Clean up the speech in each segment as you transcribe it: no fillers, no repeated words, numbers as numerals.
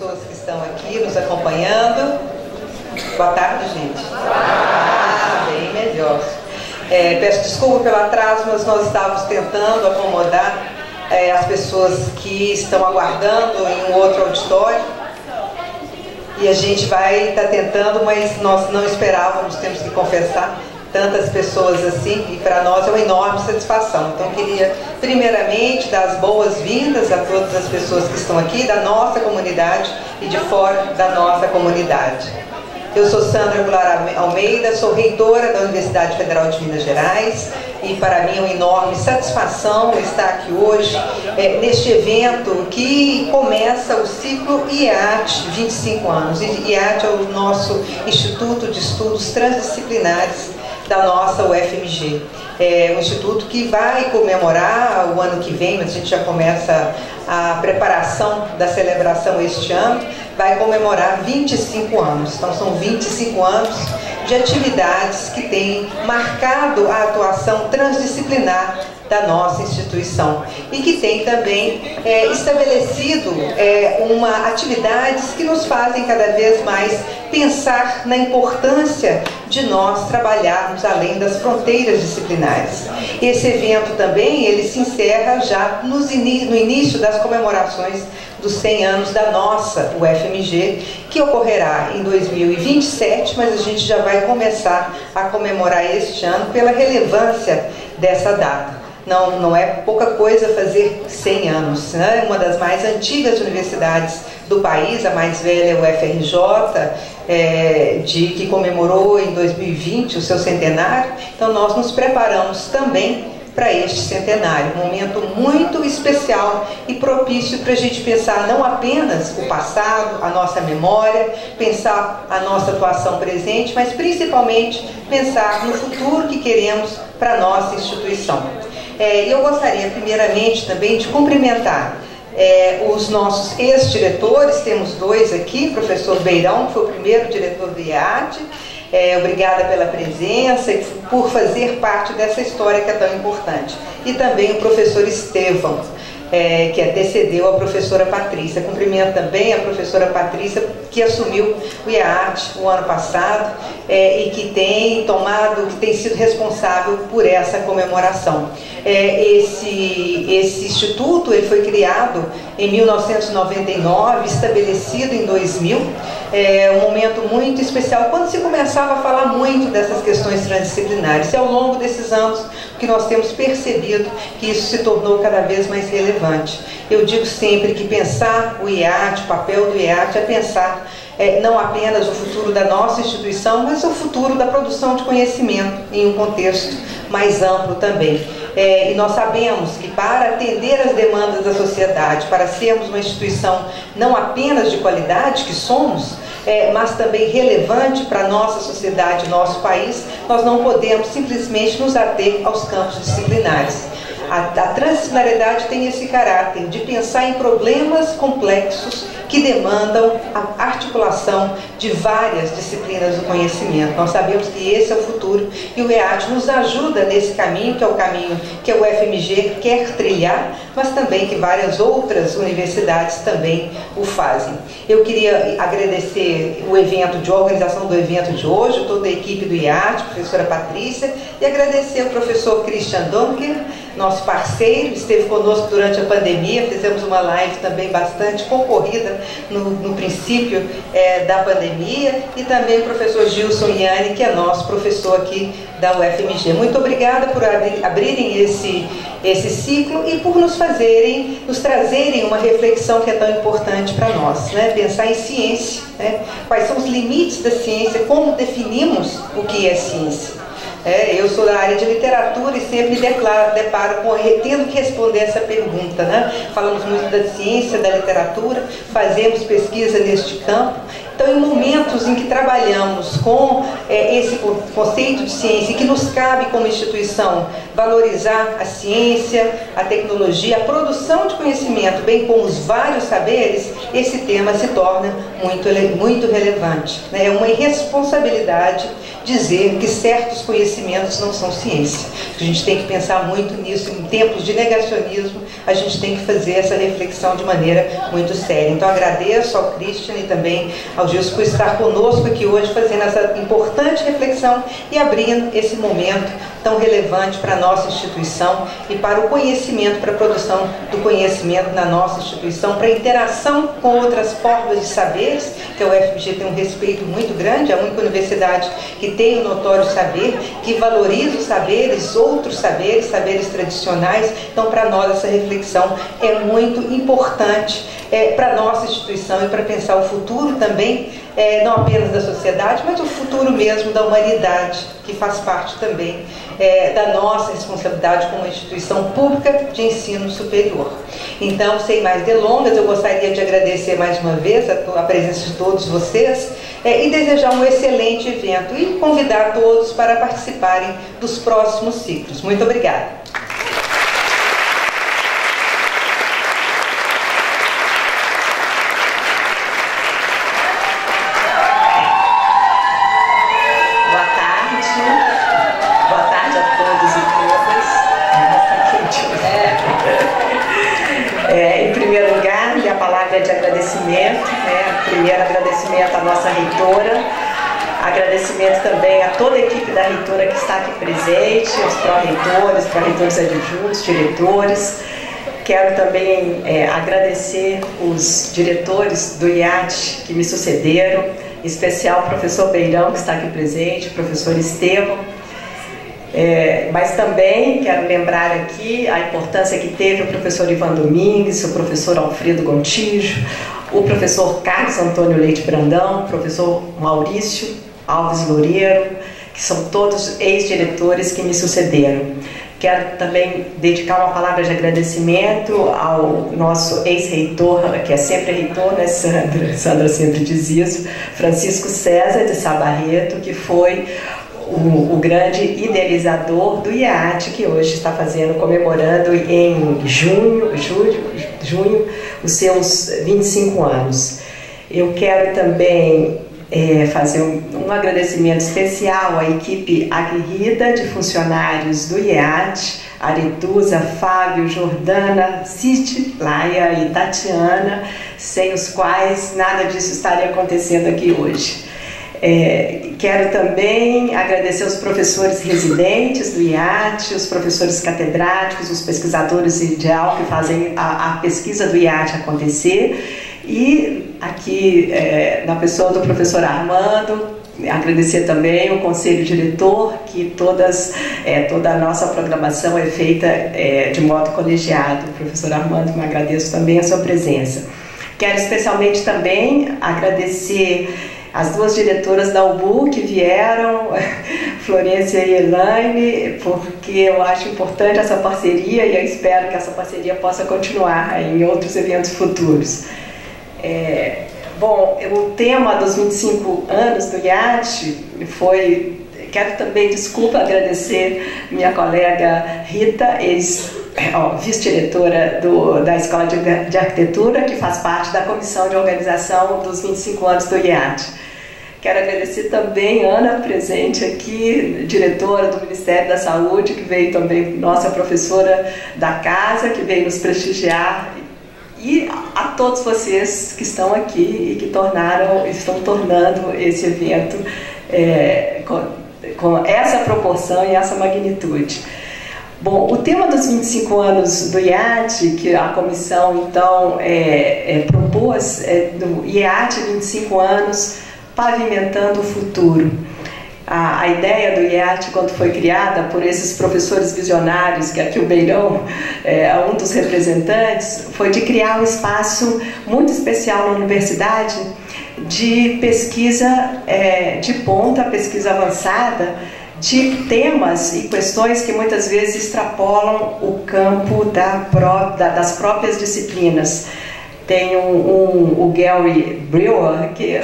pessoas que estão aqui nos acompanhando. Boa tarde, gente. Bem melhor. Peço desculpa pelo atraso, mas nós estávamos tentando acomodar as pessoas que estão aguardando em um outro auditório. E a gente vai estar tentando, mas nós não esperávamos, temos que confessar, tantas pessoas assim, e para nós é uma enorme satisfação. Então eu queria primeiramente dar as boas-vindas a todas as pessoas que estão aqui, da nossa comunidade e de fora da nossa comunidade. Eu sou Sandra Goulart Almeida, sou reitora da Universidade Federal de Minas Gerais e para mim é uma enorme satisfação estar aqui hoje neste evento que começa o ciclo IAT 25 anos. IAT é o nosso Instituto de Estudos Transdisciplinares da nossa UFMG. É um instituto que vai comemorar o ano que vem, mas a gente já começa a preparação da celebração este ano, vai comemorar 25 anos. Então são 25 anos de atividades que têm marcado a atuação transdisciplinar da nossa instituição e que tem também estabelecido atividades que nos fazem cada vez mais pensar na importância de nós trabalharmos além das fronteiras disciplinares. Esse evento também, ele se encerra já no início das comemorações dos 100 anos da nossa UFMG, que ocorrerá em 2027, mas a gente já vai começar a comemorar este ano pela relevância dessa data. Não é pouca coisa fazer 100 anos, né? Uma das mais antigas universidades do país, a mais velha é o UFRJ, que comemorou em 2020 o seu centenário. Então nós nos preparamos também para este centenário, um momento muito especial e propício para a gente pensar não apenas o passado, a nossa memória, pensar a nossa atuação presente, mas principalmente pensar no futuro que queremos para a nossa instituição. Eu gostaria primeiramente também de cumprimentar os nossos ex-diretores. Temos dois aqui, o professor Beirão, que foi o primeiro diretor do IAT. Obrigada pela presença e por fazer parte dessa história que é tão importante. E também o professor Estevão, que antecedeu a professora Patrícia. Cumprimento também a professora Patrícia, que assumiu o IAT o ano passado e que tem sido responsável por essa comemoração. Esse instituto ele foi criado em 1999, estabelecido em 2000, um momento muito especial, quando se começava a falar muito dessas questões transdisciplinares. E ao longo desses anos, que nós temos percebido que isso se tornou cada vez mais relevante. Eu digo sempre que pensar o IAT, o papel do IAT é pensar não apenas o futuro da nossa instituição, mas o futuro da produção de conhecimento em um contexto mais amplo também. E nós sabemos que para atender às demandas da sociedade, para sermos uma instituição não apenas de qualidade, que somos, mas também relevante para a nossa sociedade, nosso país, nós não podemos simplesmente nos ater aos campos disciplinares. A transdisciplinariedade tem esse caráter de pensar em problemas complexos que demandam a articulação de várias disciplinas do conhecimento. Nós sabemos que esse é o futuro e o IAT nos ajuda nesse caminho, que é o caminho que a UFMG quer trilhar, mas também que várias outras universidades também o fazem. Eu queria agradecer a organização do evento de hoje, toda a equipe do IAT, professora Patrícia, e agradecer ao professor Christian Dunker, nosso parceiro, esteve conosco durante a pandemia, fizemos uma live também bastante concorrida no princípio da pandemia, e também o professor Gilson Iane, que é nosso professor aqui da UFMG. Muito obrigada por abrirem esse ciclo e por nos trazerem uma reflexão que é tão importante para nós, né? Pensar em ciência, né? Quais são os limites da ciência, como definimos o que é ciência. Eu sou da área de literatura e sempre me deparo tendo que responder essa pergunta, né? Falamos muito da ciência, da literatura, fazemos pesquisa neste campo. Então, em momentos em que trabalhamos com esse conceito de ciência, que nos cabe como instituição valorizar a ciência, a tecnologia, a produção de conhecimento, bem como os vários saberes, esse tema se torna muito relevante. É uma irresponsabilidade dizer que certos conhecimentos não são ciência. A gente tem que pensar muito nisso. Em tempos de negacionismo, a gente tem que fazer essa reflexão de maneira muito séria. Então agradeço ao Christian e também ao Gilson por estar conosco aqui hoje, fazendo essa importante reflexão e abrindo esse momento tão relevante para a nossa instituição e para o conhecimento, para a produção do conhecimento na nossa instituição, para a interação com outras formas de saberes, que a UFMG tem um respeito muito grande, é a única universidade que tem um notório saber, que valoriza os saberes, outros saberes, saberes tradicionais. Então, para nós, essa reflexão é muito importante para a nossa instituição e para pensar o futuro também, não apenas da sociedade, mas o futuro mesmo da humanidade, que faz parte também da nossa responsabilidade como instituição pública de ensino superior. Então, sem mais delongas, eu gostaria de agradecer mais uma vez a presença de todos vocês e desejar um excelente evento e convidar todos para participarem dos próximos ciclos. Muito obrigada. De agradecimento, primeiro agradecimento à nossa reitora, agradecimento também a toda a equipe da reitora que está aqui presente, os pró-reitores adjuntos, diretores. Quero também agradecer os diretores do IAT que me sucederam, em especial o professor Beirão, que está aqui presente, o professor Estevão. Mas também quero lembrar aqui a importância que teve o professor Ivan Domingues, o professor Alfredo Gontijo, o professor Carlos Antônio Leite Brandão, o professor Maurício Alves Loureiro, que são todos ex-diretores que me sucederam. Quero também dedicar uma palavra de agradecimento ao nosso ex-reitor, que é sempre reitor, né, Sandra sempre diz isso, Francisco César de Sá Barreto, que foi o grande idealizador do IAT, que hoje está comemorando em junho os seus 25 anos. Eu quero também fazer um agradecimento especial à equipe aguerrida de funcionários do IAT, Aretusa, Fábio, Jordana, Cid, Laia e Tatiana, sem os quais nada disso estaria acontecendo aqui hoje. Quero também agradecer os professores residentes do IAT, os professores catedráticos, os pesquisadores IDEAL que fazem a pesquisa do IAT acontecer, e aqui na pessoa do professor Armando, agradecer também o conselho diretor, que toda a nossa programação é feita de modo colegiado. Professor Armando, me agradeço também a sua presença. Quero especialmente também agradecer as duas diretoras da UBU que vieram, Florência e Elaine, porque eu acho importante essa parceria e eu espero que essa parceria possa continuar em outros eventos futuros. Bom, o tema dos 25 anos do IAT foi... Quero também, agradecer minha colega Rita, vice-diretora da Escola de Arquitetura, que faz parte da comissão de organização dos 25 anos do IAT. Quero agradecer também a Ana, presente aqui, diretora do Ministério da Saúde, que veio também, nossa professora da casa, que veio nos prestigiar, e a todos vocês que estão aqui e que estão tornando esse evento com essa proporção e essa magnitude. Bom, o tema dos 25 anos do IAT, que a comissão então propôs, do IAT 25 anos, pavimentando o futuro. A ideia do IAT, quando foi criada por esses professores visionários, que aqui o Beirão é um dos representantes, foi de criar um espaço muito especial na universidade de pesquisa de ponta, pesquisa avançada, de temas e questões que muitas vezes extrapolam o campo das próprias disciplinas. Tem o Gary Brewer, que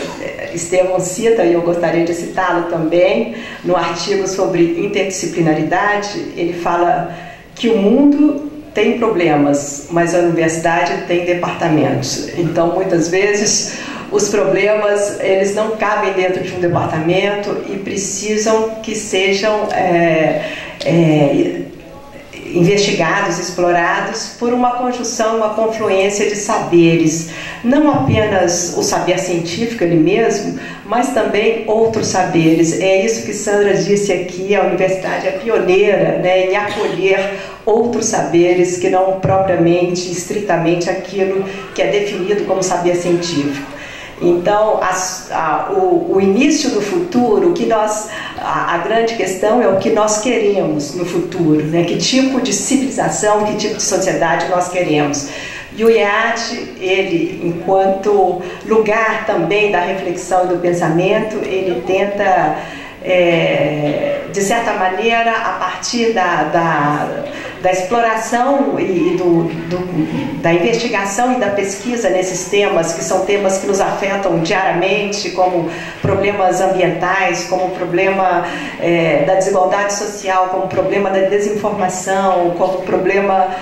Estevão cita, e eu gostaria de citá-lo também, no artigo sobre interdisciplinaridade. Ele fala que o mundo tem problemas, mas a universidade tem departamentos. Então, muitas vezes, os problemas, eles não cabem dentro de um departamento e precisam que sejam investigados, explorados por uma conjunção, uma confluência de saberes, não apenas o saber científico ele mesmo, mas também outros saberes. É isso que Sandra disse aqui, a universidade é pioneira, né, em acolher outros saberes que não propriamente, estritamente aquilo que é definido como saber científico. Então, o início do futuro, a grande questão é o que nós queremos no futuro, né? Que tipo de civilização, que tipo de sociedade nós queremos. E o IEAT, ele, enquanto lugar também da reflexão e do pensamento, ele tenta, de certa maneira, a partir da exploração e da investigação e da pesquisa nesses temas, que são temas que nos afetam diariamente, como problemas ambientais, como problema da desigualdade social, como problema da desinformação, como problema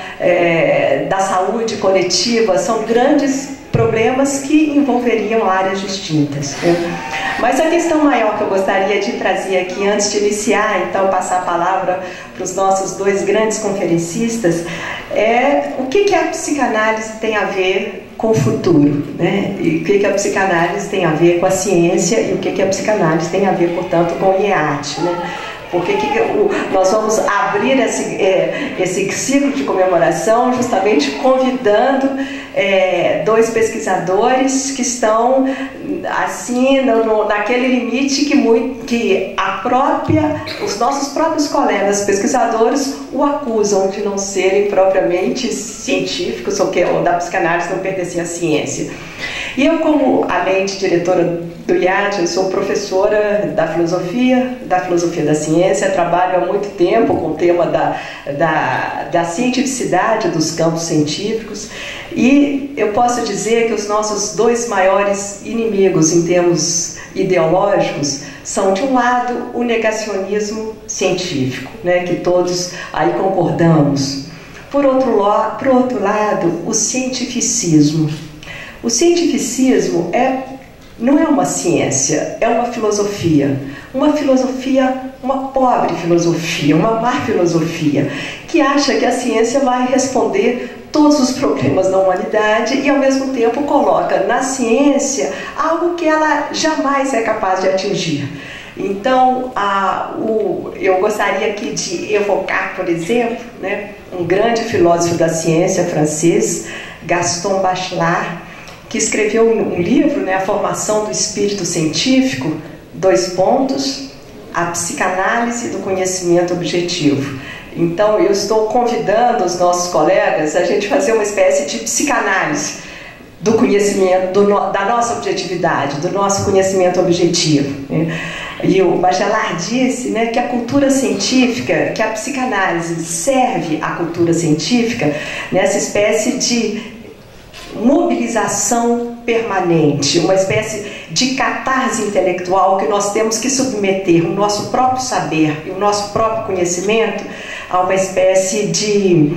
da saúde coletiva, são grandes problemas que envolveriam áreas distintas, né? Mas a questão maior que eu gostaria de trazer aqui, antes de iniciar, então, passar a palavra para os nossos dois grandes conferencistas, é o que a psicanálise tem a ver com o futuro, né? E o que a psicanálise tem a ver com a ciência e o que a psicanálise tem a ver, portanto, com o IEAT, né? Porque nós vamos abrir esse ciclo de comemoração justamente convidando dois pesquisadores que estão assim naquele limite que os nossos próprios colegas pesquisadores o acusam de não serem propriamente científicos ou da psicanálise não pertencem à ciência. E eu, como além de diretora do IEAT, eu sou professora da filosofia da ciência, trabalho há muito tempo com o tema da cientificidade dos campos científicos, e eu posso dizer que os nossos dois maiores inimigos em termos ideológicos são, de um lado, o negacionismo científico, né, que todos aí concordamos. Por outro lado, o cientificismo. O cientificismo não é uma ciência, é uma filosofia. Uma pobre filosofia, uma má filosofia, que acha que a ciência vai responder todos os problemas da humanidade e, ao mesmo tempo, coloca na ciência algo que ela jamais é capaz de atingir. Então, eu gostaria aqui de evocar, por exemplo, né, um grande filósofo da ciência francês, Gaston Bachelard, que escreveu um livro, né, A Formação do Espírito Científico, a psicanálise do conhecimento objetivo. Então, eu estou convidando os nossos colegas a gente fazer uma espécie de psicanálise do conhecimento, da nossa objetividade, do nosso conhecimento objetivo, né? E o Bachelard disse, né, que a cultura científica, que a psicanálise serve à cultura científica nessa espécie de mobilização permanente, uma espécie de catarse intelectual que nós temos que submeter o nosso próprio saber e o nosso próprio conhecimento a uma espécie de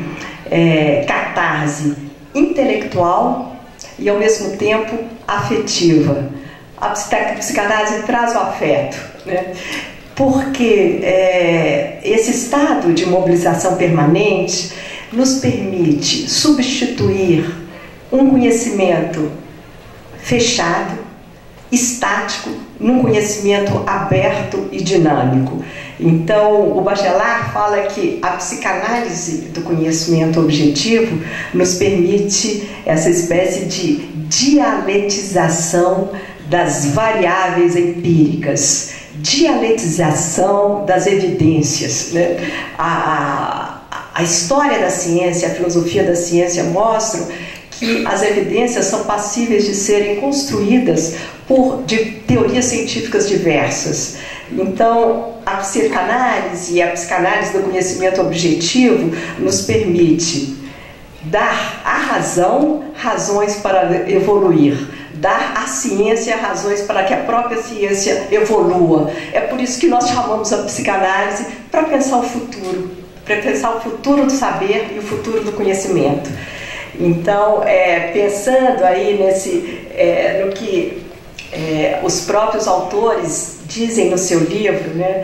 catarse intelectual e, ao mesmo tempo, afetiva. A psicanálise traz o afeto, né? Porque esse estado de mobilização permanente nos permite substituir um conhecimento fechado, estático, num conhecimento aberto e dinâmico. Então, o Bachelard fala que a psicanálise do conhecimento objetivo nos permite essa espécie de dialetização das variáveis empíricas, dialetização das evidências, né? A história da ciência, a filosofia da ciência mostram que as evidências são passíveis de serem construídas de teorias científicas diversas. Então, a psicanálise e a psicanálise do conhecimento objetivo nos permite dar à razão razões para evoluir, dar à ciência razões para que a própria ciência evolua. É por isso que nós chamamos a psicanálise para pensar o futuro do saber e o futuro do conhecimento. Então, pensando aí no que os próprios autores dizem no seu livro, né,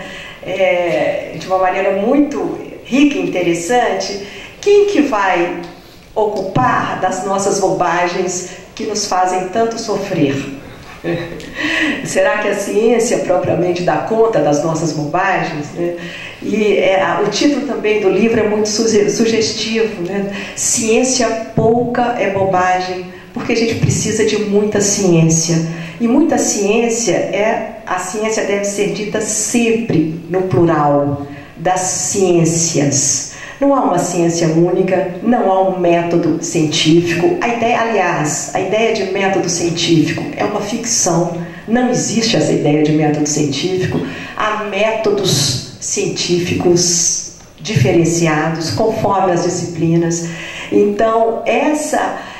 de uma maneira muito rica e interessante, quem que vai ocupar das nossas bobagens que nos fazem tanto sofrer? Será que a ciência propriamente dá conta das nossas bobagens, né? E o título também do livro é muito sugestivo, né? Ciência pouca é bobagem, porque a gente precisa de muita ciência. E muita ciência a ciência deve ser dita sempre no plural, das ciências. Não há uma ciência única, não há um método científico. A ideia de método científico é uma ficção. Não existe essa ideia de método científico. Há métodos científicos diferenciados, conforme as disciplinas. Então,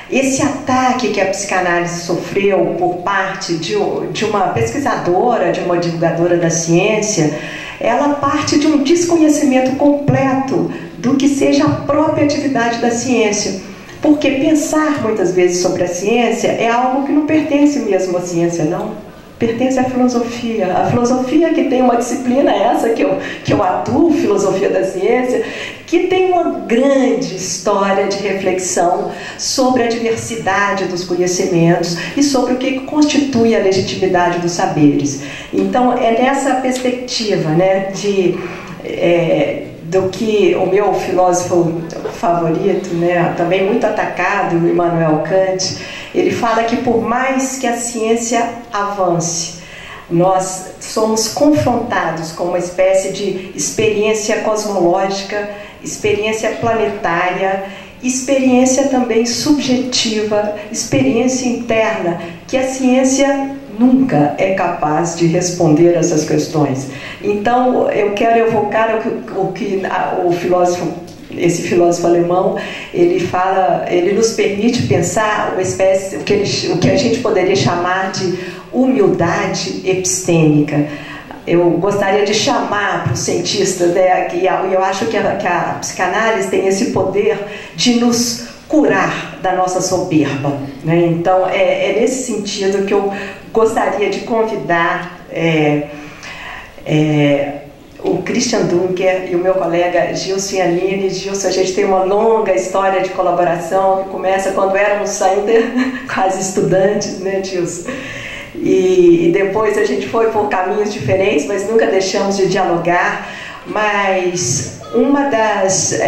esse ataque que a psicanálise sofreu por parte de uma pesquisadora, de uma divulgadora da ciência, ela parte de um desconhecimento completo do que seja a própria atividade da ciência. Porque pensar muitas vezes sobre a ciência é algo que não pertence mesmo à ciência, não. Pertence à filosofia. A filosofia que tem uma disciplina, essa que eu atuo, filosofia da ciência, que tem uma grande história de reflexão sobre a diversidade dos conhecimentos e sobre o que constitui a legitimidade dos saberes. Então, é nessa perspectiva, né, do que o meu filósofo favorito, né, também muito atacado, o Immanuel Kant, ele fala que por mais que a ciência avance, nós somos confrontados com uma espécie de experiência cosmológica, experiência planetária, experiência também subjetiva, experiência interna, que a ciência nunca é capaz de responder essas questões. Então, eu quero evocar o que esse filósofo alemão, ele nos permite pensar o que a gente poderia chamar de humildade epistêmica. Eu gostaria de chamar para os cientistas, né, e eu acho que a psicanálise tem esse poder de nos curar da nossa soberba, né? Então, é nesse sentido que eu gostaria de convidar o Christian Dunker e o meu colega Gilson Yanine. Gilson, a gente tem uma longa história de colaboração que começa quando éramos ainda quase estudantes, né, Gilson? E depois a gente foi por caminhos diferentes, mas nunca deixamos de dialogar. Mas uma das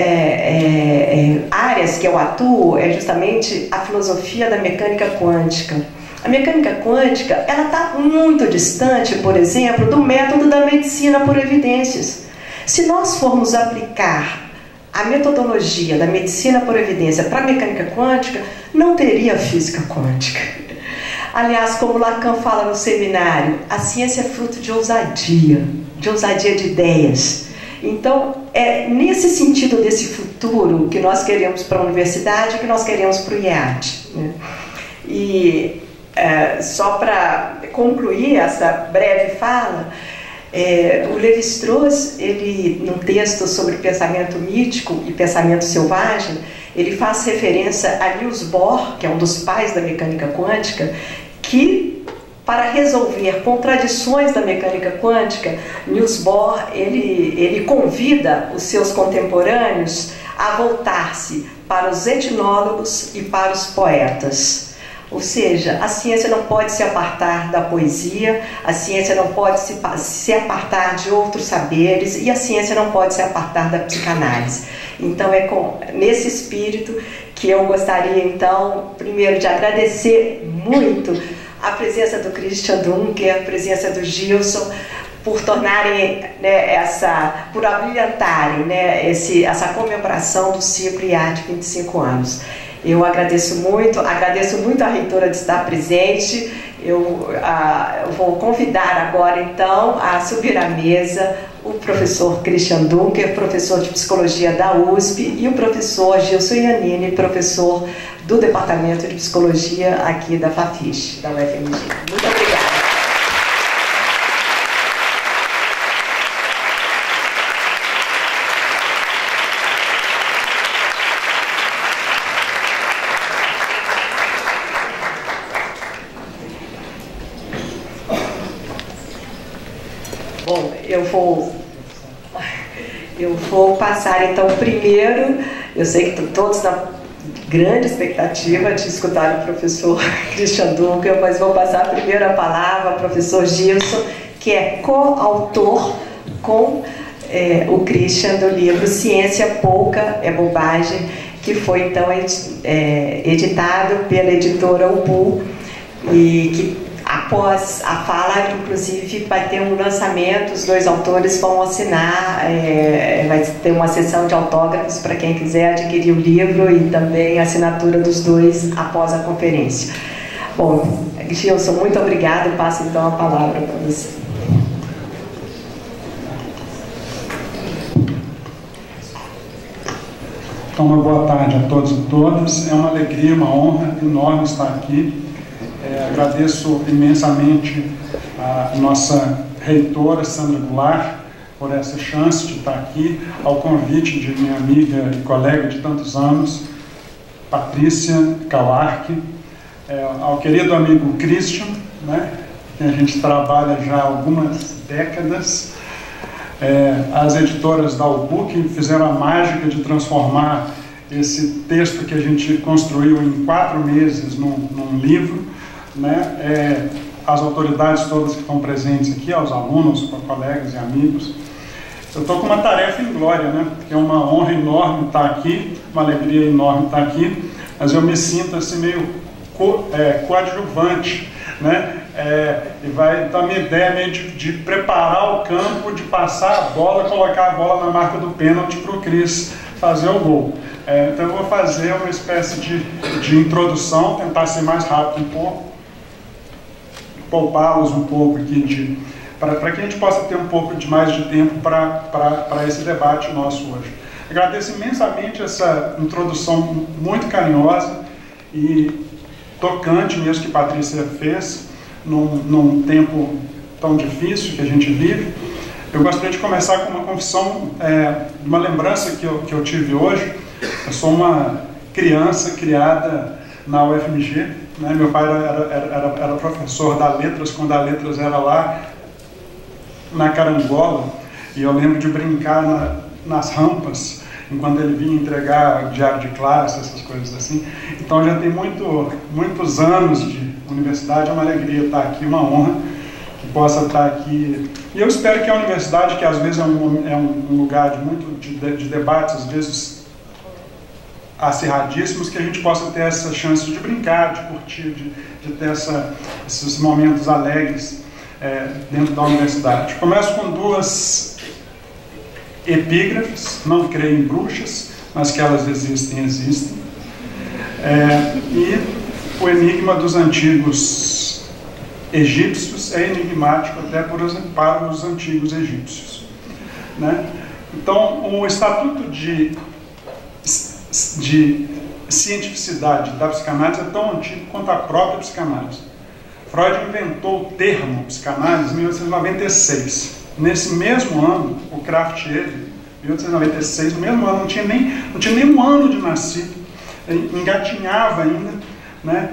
áreas que eu atuo é justamente a filosofia da mecânica quântica. A mecânica quântica, ela está muito distante, por exemplo, do método da medicina por evidências. Se nós formos aplicar a metodologia da medicina por evidência para a mecânica quântica, não teria física quântica. Aliás, como Lacan fala no seminário, a ciência é fruto de ousadia de ideias. Então, é nesse sentido desse futuro que nós queremos para a universidade, que nós queremos para o IEAD, né? E só para concluir essa breve fala, o Lévi-Strauss, ele, num texto sobre pensamento mítico e pensamento selvagem, ele faz referência a Niels Bohr, que é um dos pais da mecânica quântica, que, para resolver contradições da mecânica quântica, Niels Bohr ele convida os seus contemporâneos a voltar-se para os etnólogos e para os poetas. Ou seja, a ciência não pode se apartar da poesia, a ciência não pode se apartar de outros saberes e a ciência não pode se apartar da psicanálise. Então, nesse espírito que eu gostaria, então, primeiro de agradecer muito a presença do Christian Dunker, a presença do Gilson, por tornarem, né, por abrilhantarem, né, essa comemoração do ciclo IEAD 25 anos. Eu agradeço muito a reitora de estar presente. Eu vou convidar agora, então, a subir à mesa o professor Christian Dunker, professor de Psicologia da USP, e o professor Gilson Iannini, professor do Departamento de Psicologia aqui da FAFISH, da UFMG. Muito obrigada. Bom, eu vou passar então primeiro, eu sei que todos na grande expectativa de escutar o professor Christian Dunker, mas vou passar primeiro a palavra ao professor Gilson, que é coautor com o Christian do livro Ciência Pouca é Bobagem, que foi então editado pela editora Ubu, e que após a fala, inclusive, vai ter um lançamento, os dois autores vão assinar, vai ter uma sessão de autógrafos para quem quiser adquirir o livro e também a assinatura dos dois após a conferência. Bom, Gilson, muito obrigada e passo então a palavra para você. Então, uma boa tarde a todos e todas. É uma alegria, uma honra enorme estar aqui. Agradeço imensamente a nossa reitora, Sandra Goulart, por essa chance de estar aqui, ao convite de minha amiga e colega de tantos anos, Patrícia Kawark, ao querido amigo Christian, né, que a gente trabalha já há algumas décadas, as editoras da UBU, que fizeram a mágica de transformar esse texto que a gente construiu em 4 meses num livro, né? As autoridades todas que estão presentes aqui, aos alunos, colegas e amigos. Eu estou com uma tarefa em glória, né? Porque é uma honra enorme estar aqui, uma alegria enorme estar aqui, mas eu me sinto assim meio coadjuvante, né? Então a minha ideia é meio de preparar o campo, de passar a bola, colocar a bola na marca do pênalti para o Cris fazer o gol. Então eu vou fazer uma espécie de introdução, tentar ser mais rápido um pouco, poupá-los um pouco aqui, para que a gente possa ter um pouco mais de tempo para esse debate nosso hoje. Agradeço imensamente essa introdução muito carinhosa e tocante mesmo que Patrícia fez, num tempo tão difícil que a gente vive. Eu gostaria de começar com uma confissão, uma lembrança que eu tive hoje. Eu sou uma criança criada na UFMG, né? Meu pai era professor da Letras, quando a Letras era lá na Carangola, e eu lembro de brincar nas rampas, enquanto ele vinha entregar diário de classe, essas coisas assim. Então já tem muitos anos de universidade, é uma alegria estar aqui, uma honra que possa estar aqui. E eu espero que a universidade, que às vezes é um lugar de debates, às vezes acirradíssimos, que a gente possa ter essa chance de brincar, de curtir, de ter esses momentos alegres dentro da universidade. Começo com 2 epígrafes: não creio em bruxas, mas que elas existem. E o enigma dos antigos egípcios é enigmático até para os antigos egípcios, né? Então, o Estatuto de cientificidade da psicanálise é tão antigo quanto a própria psicanálise. Freud inventou o termo psicanálise em 1896. Nesse mesmo ano, o Krafft Ebing, 1896, no mesmo ano, não tinha nem um ano de nascido, engatinhava ainda, né?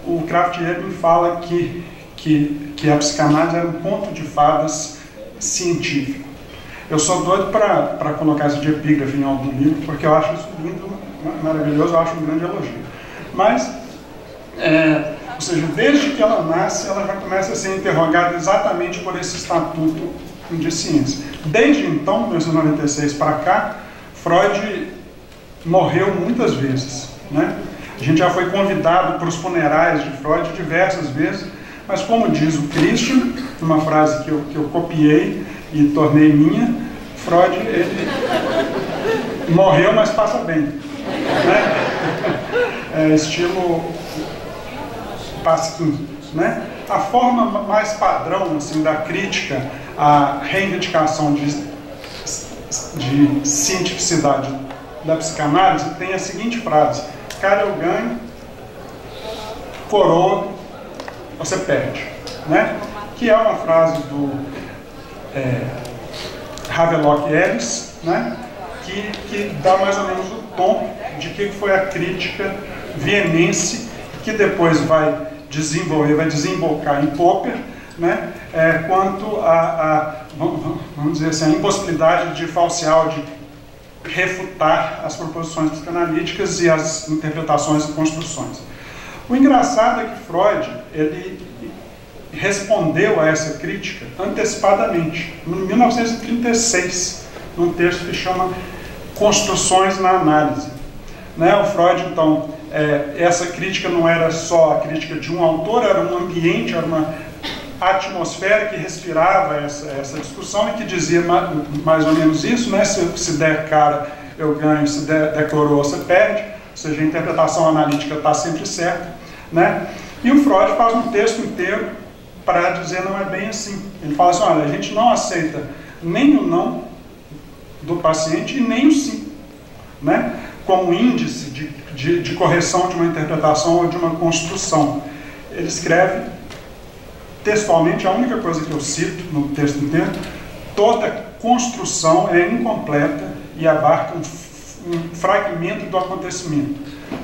O Krafft Ebing fala que a psicanálise era um conto de fadas científico. Eu sou doido para colocar isso de epígrafe em algum livro, porque eu acho isso lindo, maravilhoso, eu acho um grande elogio. Mas, ou seja, desde que ela nasce, ela já começa a ser interrogada exatamente por esse estatuto de ciência. Desde então, 1996 para cá, Freud morreu muitas vezes, né? A gente já foi convidado para os funerais de Freud diversas vezes, mas como diz o Christian, uma frase que eu copiei e tornei minha, Freud, ele morreu, mas passa bem, né? Estilo Pasteur, né? A forma mais padrão assim, da crítica a reivindicação de cientificidade da psicanálise, tem a seguinte frase: cara, eu ganho, coroa, você perde, né? Que é uma frase do Havelock Ellis, né? Que dá mais ou menos o tom de que foi a crítica vienense, que depois vai desembocar em Popper, né? Quanto vamos dizer assim, a impossibilidade de falsear, de refutar as proposições psicanalíticas e as interpretações e construções. O engraçado é que Freud, ele respondeu a essa crítica antecipadamente, em 1936, num texto que chama Construções na Análise. Né? O Freud, então, essa crítica não era só a crítica de um autor, era um ambiente, era uma atmosfera que respirava essa discussão e que dizia mais ou menos isso, né? Se der cara, eu ganho, se der coroa, você perde, ou seja, a interpretação analítica está sempre certa, né? E o Freud faz um texto inteiro para dizer não é bem assim. Ele fala assim, olha, a gente não aceita nem o não do paciente e nem o sim, né? Como índice de correção de uma interpretação ou de uma construção. Ele escreve textualmente, a única coisa que eu cito no texto inteiro: toda construção é incompleta e abarca um fragmento do acontecimento.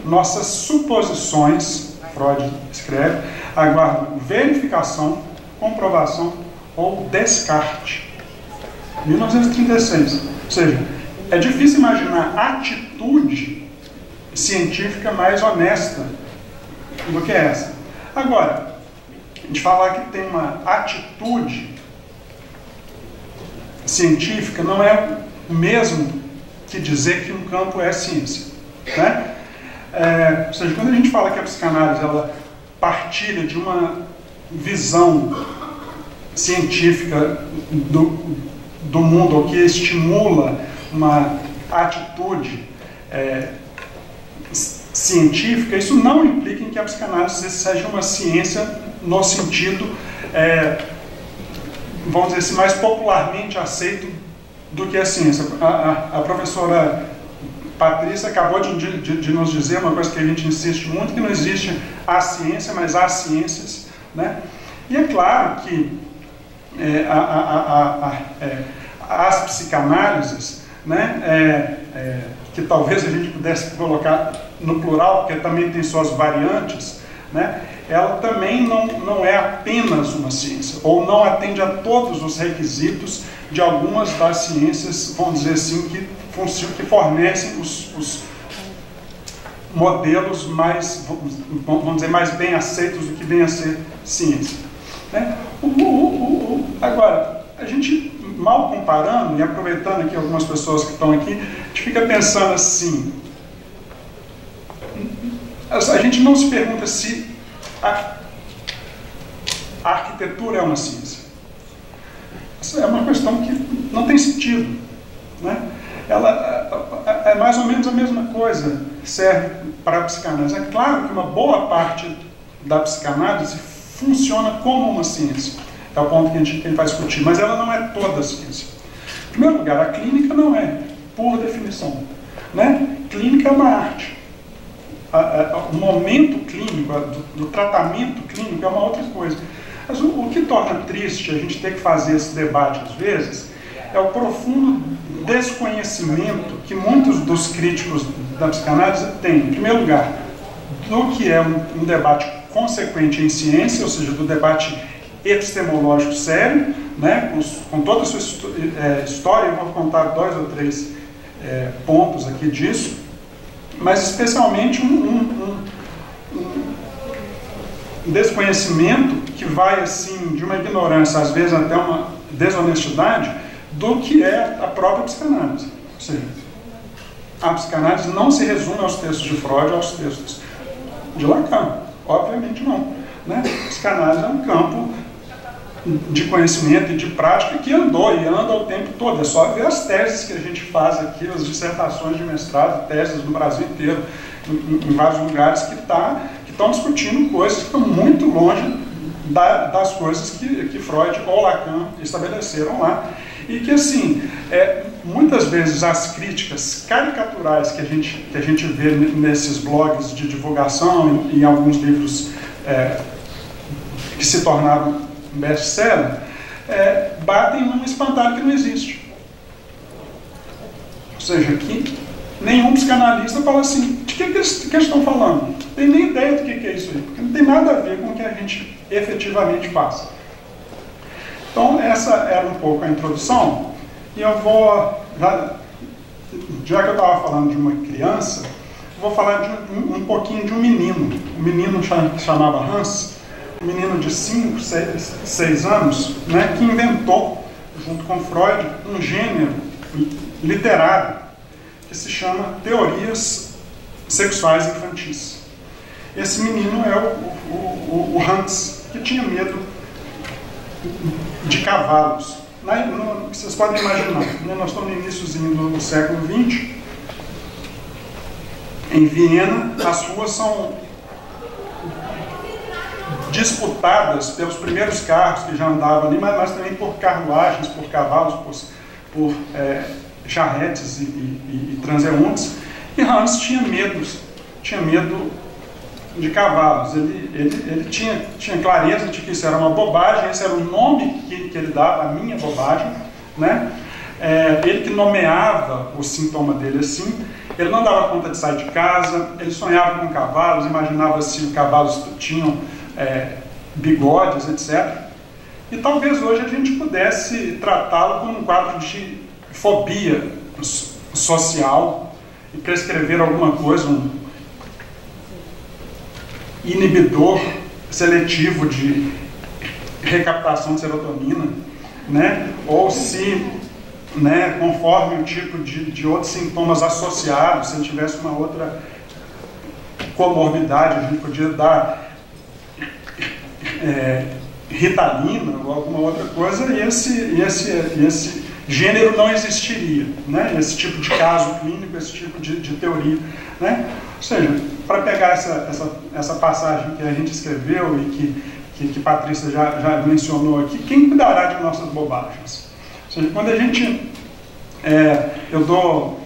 Nossas suposições, Freud escreve, aguardam verificação, comprovação ou descarte. 1936. Ou seja, é difícil imaginar atitude científica mais honesta do que essa. Agora, a gente falar que tem uma atitude científica não é o mesmo que dizer que um campo é ciência, né? Ou seja, quando a gente fala que a psicanálise ela partilha de uma visão científica do mundo, ou que estimula uma atitude científica, isso não implica em que a psicanálise seja uma ciência no sentido, vamos dizer assim, mais popularmente aceito do que a ciência. A professora Patrícia acabou de nos dizer uma coisa que a gente insiste muito, que não existe a ciência, mas há ciências, né? E é claro que as psicanálises, né, que talvez a gente pudesse colocar no plural, porque também tem suas variantes, né, ela também não é apenas uma ciência, ou não atende a todos os requisitos de algumas das ciências, vamos dizer assim, que fornecem os modelos mais, vamos dizer, mais bem aceitos do que vem a ser ciência, né? Agora, a gente, mal comparando, e aproveitando aqui algumas pessoas que estão aqui, a gente fica pensando assim, a gente não se pergunta se a arquitetura é uma ciência. Isso é uma questão que não tem sentido, né? Ela é mais ou menos a mesma coisa, serve para a psicanálise. É claro que uma boa parte da psicanálise funciona como uma ciência, é o ponto que a gente vai discutir, mas ela não é toda a ciência. Em primeiro lugar, a clínica não é, por definição, né? Clínica é uma arte. O momento clínico, do tratamento clínico é uma outra coisa. Mas o que torna triste a gente ter que fazer esse debate às vezes é o profundo desconhecimento que muitos dos críticos da psicanálise têm, em primeiro lugar, do que é um debate consequente em ciência, ou seja, do debate epistemológico sério, né, com toda a sua história. Eu vou contar 2 ou 3 pontos aqui disso, mas especialmente um desconhecimento que vai assim de uma ignorância, às vezes até uma desonestidade, do que é a própria psicanálise. Ou seja, a psicanálise não se resume aos textos de Freud, aos textos de Lacan, obviamente não, né? A psicanálise é um campo de conhecimento e de prática que andou e anda o tempo todo. É só ver as teses que a gente faz aqui, as dissertações de mestrado, teses no Brasil inteiro, em vários lugares que estão discutindo coisas que estão muito longe das coisas que Freud ou Lacan estabeleceram lá, e que, assim, muitas vezes as críticas caricaturais que a gente vê nesses blogs de divulgação e em alguns livros que se tornaram best-seller, batem num espantalho que não existe. Ou seja, que nenhum psicanalista fala assim, de que eles estão falando? Não tem nem ideia do que é isso aí, porque não tem nada a ver com o que a gente efetivamente faz. Então, essa era um pouco a introdução, e eu vou, já que eu estava falando de uma criança, vou falar de um pouquinho de um menino. Um menino chamava Hans, um menino de 5, 6 anos, né, que inventou, junto com Freud, um gênero literário que se chama teorias sexuais infantis. Esse menino é o Hans, que tinha medo de cavalos. Vocês podem imaginar, né? Nós estamos no iníciozinho do século XX, em Viena, as ruas são disputadas pelos primeiros carros que já andavam ali, mas também por carruagens, por cavalos, por charretes e transeuntes. E Hans tinha medo de cavalos. Ele tinha clareza de que isso era uma bobagem, esse era o nome que ele dava, a minha bobagem, né? Ele que nomeava o sintoma dele assim. Ele não dava conta de sair de casa, ele sonhava com cavalos, imaginava se os cavalos tinham bigodes, etc. E talvez hoje a gente pudesse tratá-lo como um quadro de fobia social e prescrever alguma coisa, um inibidor seletivo de recaptação de serotonina, né? Ou se, né, conforme o tipo de outros sintomas associados, se ele tivesse uma outra comorbidade, a gente podia dar Ritalina ou alguma outra coisa, e esse gênero não existiria, né? Esse tipo de caso clínico, esse tipo de teoria, né? Ou seja, para pegar essa passagem que a gente escreveu e que Patrícia já mencionou aqui, quem cuidará de nossas bobagens? Ou seja, quando a gente... eu dou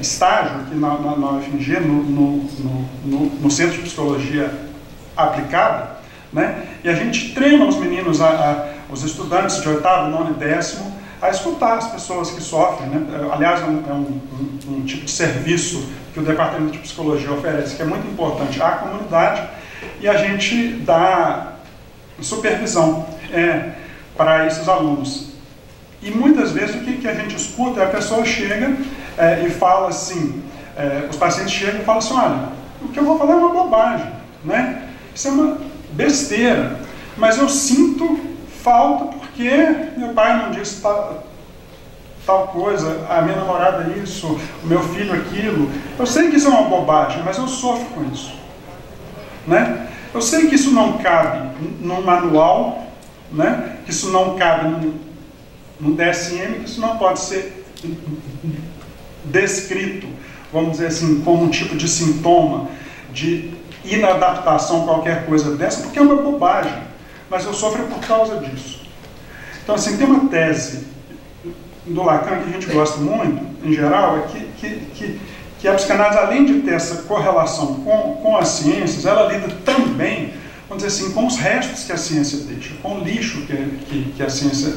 estágio aqui na UFMG, no Centro de Psicologia Aplicada, né? E a gente treina os meninos, os estudantes de 8º, 9º e 10º, a escutar as pessoas que sofrem, né? Aliás, é um tipo de serviço que o Departamento de Psicologia oferece, que é muito importante à comunidade, e a gente dá supervisão para esses alunos. E muitas vezes o que a gente escuta é a pessoa chega e fala assim, os pacientes chegam e falam assim, olha, o que eu vou falar é uma bobagem, né? Isso é uma besteira, mas eu sinto falta porque meu pai não disse tal coisa, a minha namorada isso, o meu filho aquilo. Eu sei que isso é uma bobagem, mas eu sofro com isso, né? Eu sei que isso não cabe num manual, né? Que isso não cabe num DSM, que isso não pode ser descrito, vamos dizer assim, como um tipo de sintoma de inadaptação, qualquer coisa dessa, porque é uma bobagem, mas eu sofro por causa disso. Então, assim, tem uma tese do Lacan que a gente gosta muito, em geral, é que a psicanálise, além de ter essa correlação com as ciências, ela lida também, vamos dizer assim, com os restos que a ciência deixa, com o lixo que a ciência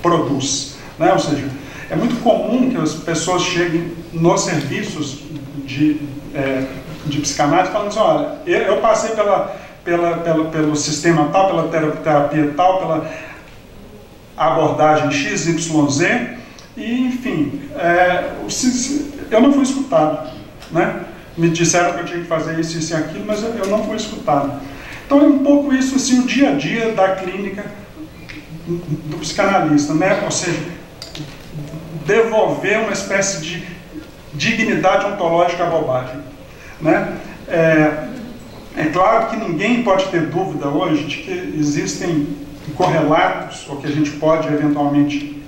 produz, né? Ou seja, é muito comum que as pessoas cheguem nos serviços de psicanálise falando assim, olha, eu passei pelo sistema tal, pela terapia tal, pela abordagem XYZ, e enfim, eu não fui escutado, né? Me disseram que eu tinha que fazer isso e aquilo, mas eu não fui escutado. Então é um pouco isso, assim, o dia a dia da clínica do psicanalista, né? Ou seja, devolver uma espécie de dignidade ontológica à bobagem, né? É claro que ninguém pode ter dúvida hoje de que existem correlatos, ou que a gente pode eventualmente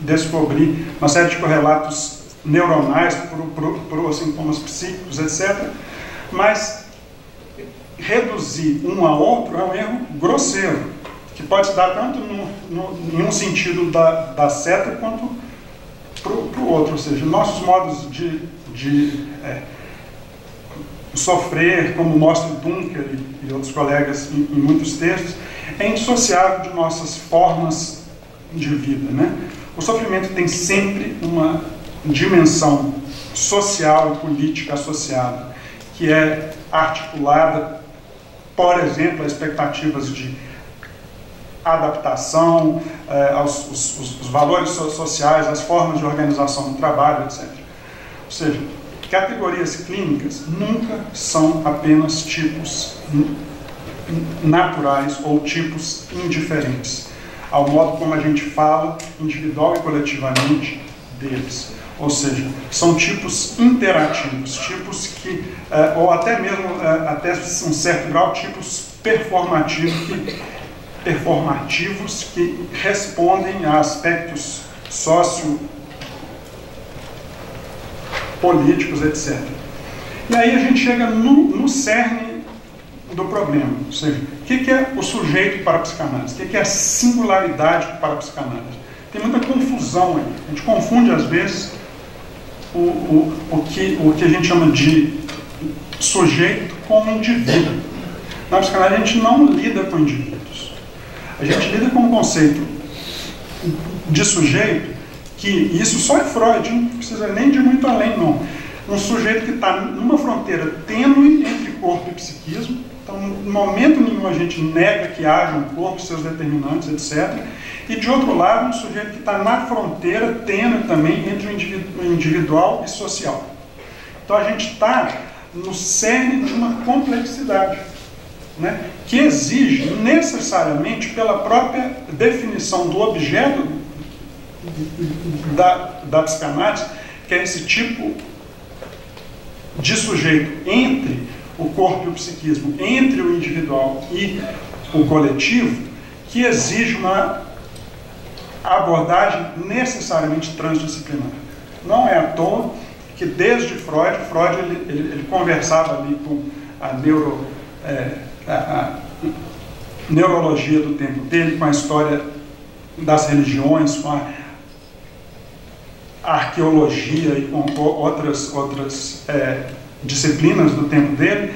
descobrir uma série de correlatos neuronais para os sintomas psíquicos, etc. Mas reduzir um a outro é um erro grosseiro, que pode se dar tanto em um sentido da seta quanto para o outro. Ou seja, nossos modos de sofrer, como mostra Dunker e outros colegas em muitos textos, é indissociável de nossas formas de vida, né? O sofrimento tem sempre uma dimensão social e política associada, que é articulada, por exemplo, a expectativas de adaptação, os valores sociais, as formas de organização do trabalho, etc. Ou seja, categorias clínicas nunca são apenas tipos naturais ou tipos indiferentes ao modo como a gente fala individual e coletivamente deles. Ou seja, são tipos interativos, tipos que, ou até mesmo, até um certo grau, tipos performativos que respondem a aspectos sociopolíticos, etc. E aí a gente chega no cerne do problema, ou seja, o que é o sujeito para a psicanálise? O que é a singularidade para a psicanálise? Tem muita confusão aí. A gente confunde, às vezes, o que a gente chama de sujeito com indivíduo. Na psicanálise, a gente não lida com indivíduos. A gente lida com o conceito de sujeito, que isso só é Freud, não precisa nem de muito além, não. Um sujeito que está numa fronteira tênue entre corpo e psiquismo. Então, em momento nenhum a gente nega que haja um corpo, seus determinantes, etc. E, de outro lado, um sujeito que está na fronteira tênue também entre o individual e social. Então, a gente está no cerne de uma complexidade, né, que exige necessariamente, pela própria definição do objeto da psicanálise, que é esse tipo de sujeito entre o corpo e o psiquismo, entre o individual e o coletivo, que exige uma abordagem necessariamente transdisciplinar. Não é à toa que desde Freud ele conversava ali com a neurologia do tempo dele, com a história das religiões, com a arqueologia e com outras disciplinas do tempo dele.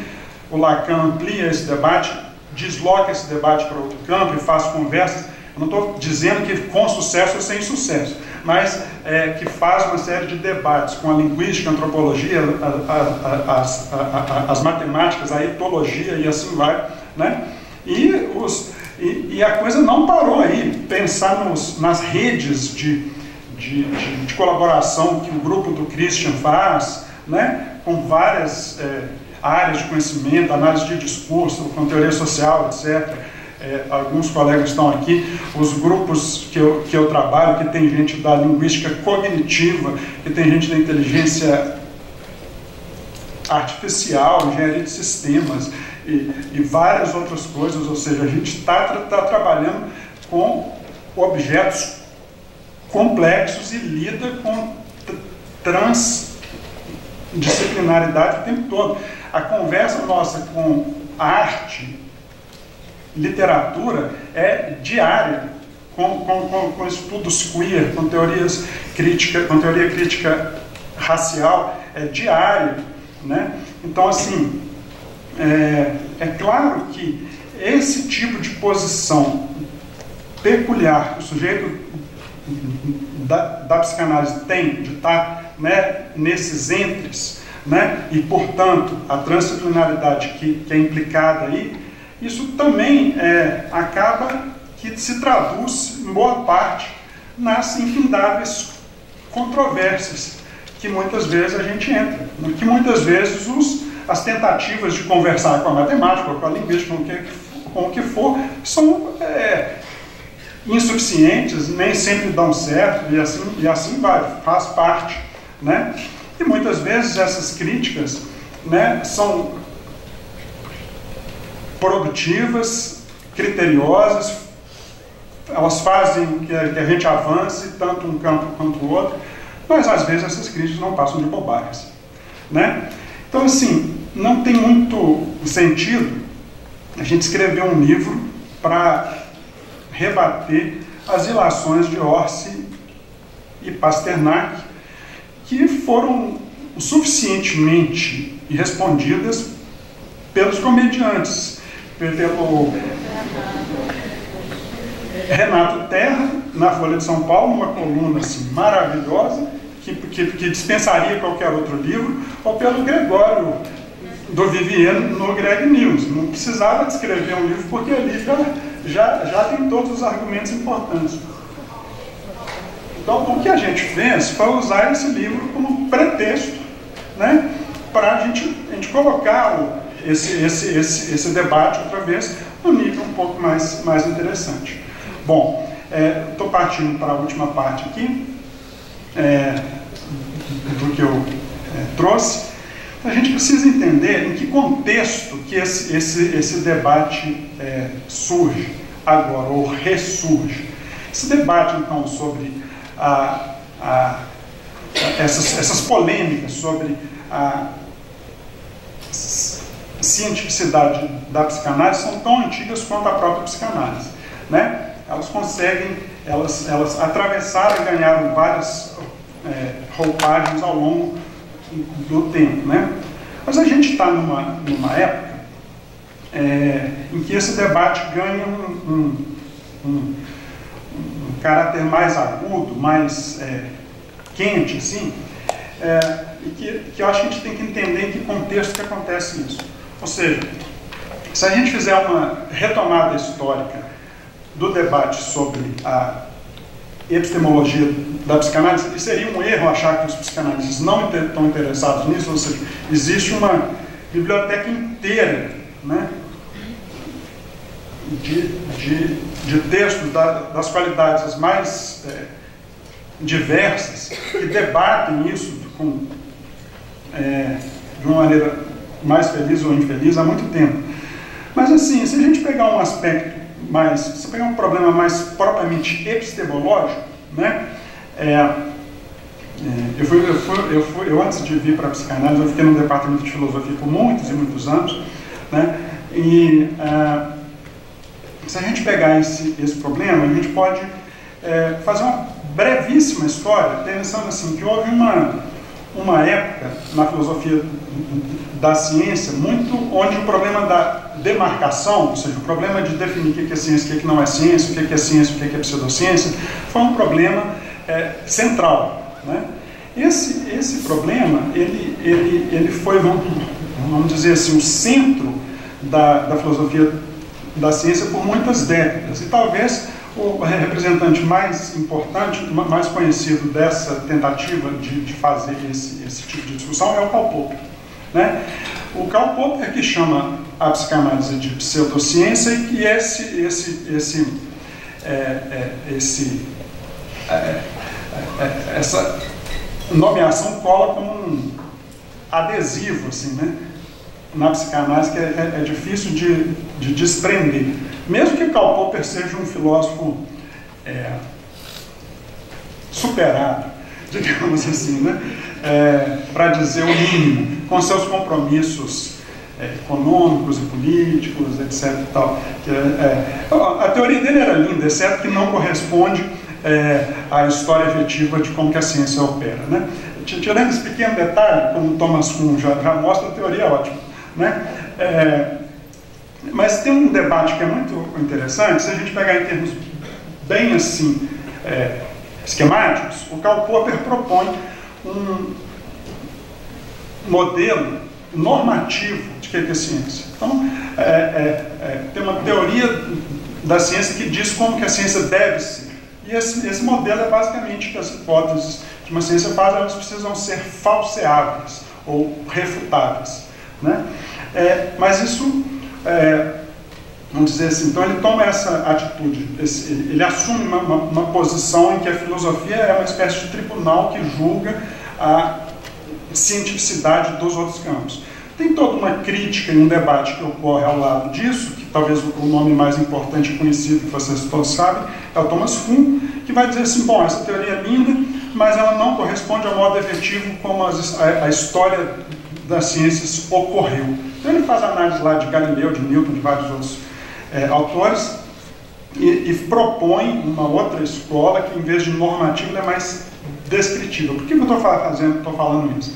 O Lacan amplia esse debate, desloca esse debate para outro campo e faz conversas. Eu não estou dizendo que com sucesso ou sem sucesso, mas que faz uma série de debates com a linguística, a antropologia, as matemáticas, a etologia e assim vai, né? E a coisa não parou aí. Pensar nas redes de colaboração que o grupo do Christian faz, né? Com várias áreas de conhecimento, análise de discurso, com teoria social, etc. Alguns colegas estão aqui, os grupos que eu trabalho, que tem gente da linguística cognitiva, que tem gente da inteligência artificial, engenharia de sistemas e várias outras coisas. Ou seja, a gente está trabalhando com objetos complexos e lida com transdisciplinaridade o tempo todo. A conversa nossa com arte, literatura, é diária, com estudos queer, com teoria crítica racial, é diária, né? Então, assim, é claro que esse tipo de posição peculiar que o sujeito da psicanálise tem de estar, né, nesses entres, né, e, portanto, a transdisciplinaridade que é implicada aí, isso também acaba que se traduz, em boa parte, nas infindáveis controvérsias que muitas vezes a gente entra, que muitas vezes as tentativas de conversar com a matemática, com a linguística, com o que for, são insuficientes, nem sempre dão certo, e assim vai, faz parte, né? E muitas vezes essas críticas, né, são produtivas, criteriosas, elas fazem que a gente avance tanto um campo quanto o outro, mas às vezes essas críticas não passam de bobagens, né? Então, assim, não tem muito sentido a gente escreveu um livro para rebater as ilações de Orsi e Pasternak, que foram suficientemente respondidas pelos comediantes, pelo Renato Terra, na Folha de São Paulo, uma coluna assim, maravilhosa, que dispensaria qualquer outro livro, ou pelo Gregório do Vivier no Greg News. Não precisava de escrever um livro, porque ali já tem todos os argumentos importantes. Então, o que a gente fez foi usar esse livro como pretexto, né, para a gente colocar esse debate outra vez no nível um pouco mais interessante. Bom, estou partindo para a última parte aqui do que eu trouxe. A gente precisa entender em que contexto que esse debate surge agora, ou ressurge. Esse debate, então, sobre essas polêmicas sobre a cientificidade da psicanálise são tão antigas quanto a própria psicanálise, né? Elas atravessaram e ganharam várias roupagens ao longo do tempo, né? Mas a gente está numa época em que esse debate ganha um caráter mais agudo, mais quente, assim, e que eu acho que a gente tem que entender em que contexto que acontece isso. Ou seja, se a gente fizer uma retomada histórica do debate sobre a epistemologia da psicanálise, seria um erro achar que os psicanalistas não estão interessados nisso, ou seja, existe uma biblioteca inteira, né, de textos das qualidades as mais diversas, que debatem isso de uma maneira mais feliz ou infeliz há muito tempo. Mas assim, se a gente pegar um aspecto se pegar um problema mais propriamente epistemológico, né, eu antes de vir para a psicanálise, eu fiquei no departamento de filosofia por muitos e muitos anos, né, e se a gente pegar esse problema, a gente pode fazer uma brevíssima história, pensando assim, que houve uma época na filosofia da ciência onde o problema da demarcação, ou seja, o problema de definir o que é ciência, o que não é ciência, o que é ciência, o que é pseudociência, foi um problema central, né? Esse problema, ele foi, vamos dizer assim, o centro da filosofia da ciência por muitas décadas, e talvez o representante mais importante, mais conhecido dessa tentativa de fazer esse tipo de discussão é o Karl Popper, né? O Karl Popper que chama a psicanálise de pseudociência, e que essa nomeação cola como um adesivo, assim, né, na psicanálise, que é difícil de desprender. Mesmo que Karl Popper seja um filósofo superado, digamos assim, né, para dizer o mínimo, com seus compromissos econômicos e políticos, etc. E tal. A teoria dele era linda, exceto que não corresponde à história efetiva de como que a ciência opera, né? Tirando esse pequeno detalhe, como Thomas Kuhn já mostra, a teoria é ótima, né? Mas tem um debate que é muito interessante, se a gente pegar em termos bem assim, esquemáticos, o Karl Popper propõe um modelo normativo de que é ciência. Então, tem uma teoria da ciência que diz como que a ciência deve ser. E esse modelo é basicamente que as hipóteses de uma ciência base, elas precisam ser falseáveis ou refutáveis, né? Mas isso, vamos dizer assim, então ele toma essa atitude, ele assume uma posição em que a filosofia é uma espécie de tribunal que julga a cientificidade dos outros campos. Tem toda uma crítica e um debate que ocorre ao lado disso, que talvez o nome mais importante e conhecido, que vocês todos sabem, é o Thomas Kuhn, que vai dizer assim, bom, essa teoria é linda, mas ela não corresponde ao modo efetivo como a história das ciências ocorreu. Então ele faz análise lá de Galileu, de Newton, de vários outros autores, e propõe uma outra escola que, em vez de normativa, é mais descritiva. Por que eu estou falando isso?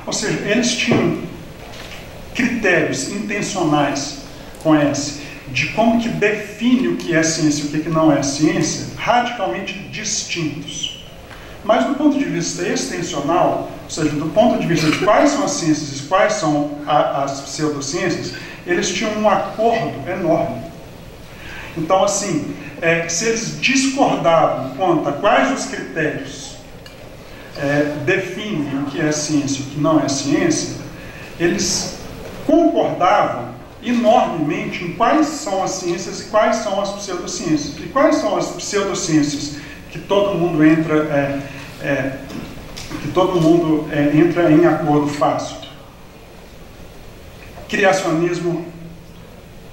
Ou seja, eles tinham critérios intencionais com esse, de como que define o que é ciência e o que não é ciência, radicalmente distintos. Mas do ponto de vista extensional, ou seja, do ponto de vista de quais são as ciências e quais são as pseudociências, eles tinham um acordo enorme. Então, assim, se eles discordavam quanto a quais os critérios definem o que é ciência e o que não é ciência, eles concordavam enormemente em quais são as ciências e quais são as pseudociências. E quais são as pseudociências que todo mundo entra em acordo fácil? Criacionismo,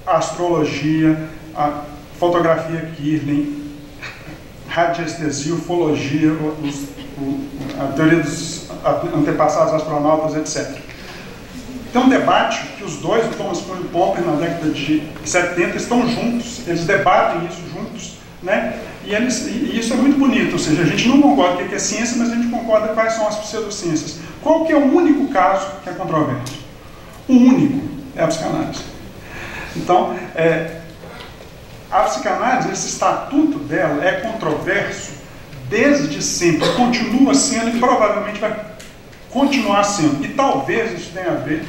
astrologia, a fotografia Kirlian, radiestesia, ufologia, a teoria dos antepassados astronautas, etc. Tem um debate que os dois, o Thomas Kuhn e o Popper, na década de 70, estão juntos, eles debatem isso juntos, né? E isso é muito bonito, ou seja, a gente não concorda o que é ciência, mas a gente concorda quais são as pseudociências. Qual que é o único caso que é controverso? O único é a psicanálise. Então, a psicanálise, esse estatuto dela é controverso desde sempre, continua sendo e provavelmente vai continuar sendo. E talvez isso tenha a ver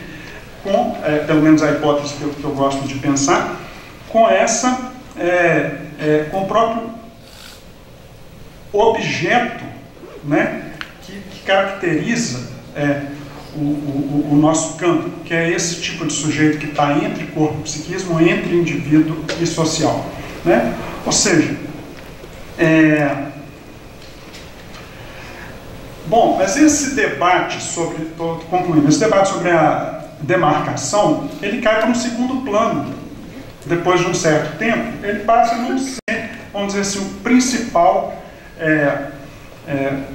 com, pelo menos a hipótese que eu gosto de pensar, com essa, com o próprio objeto, né, que caracteriza o nosso campo, que é esse tipo de sujeito que está entre corpo e psiquismo, entre indivíduo e social, né? Ou seja, bom, mas esse debate sobre, estou concluindo, esse debate sobre a demarcação, ele cai para um segundo plano. Depois de um certo tempo, ele passa a não ser, vamos dizer assim, o principal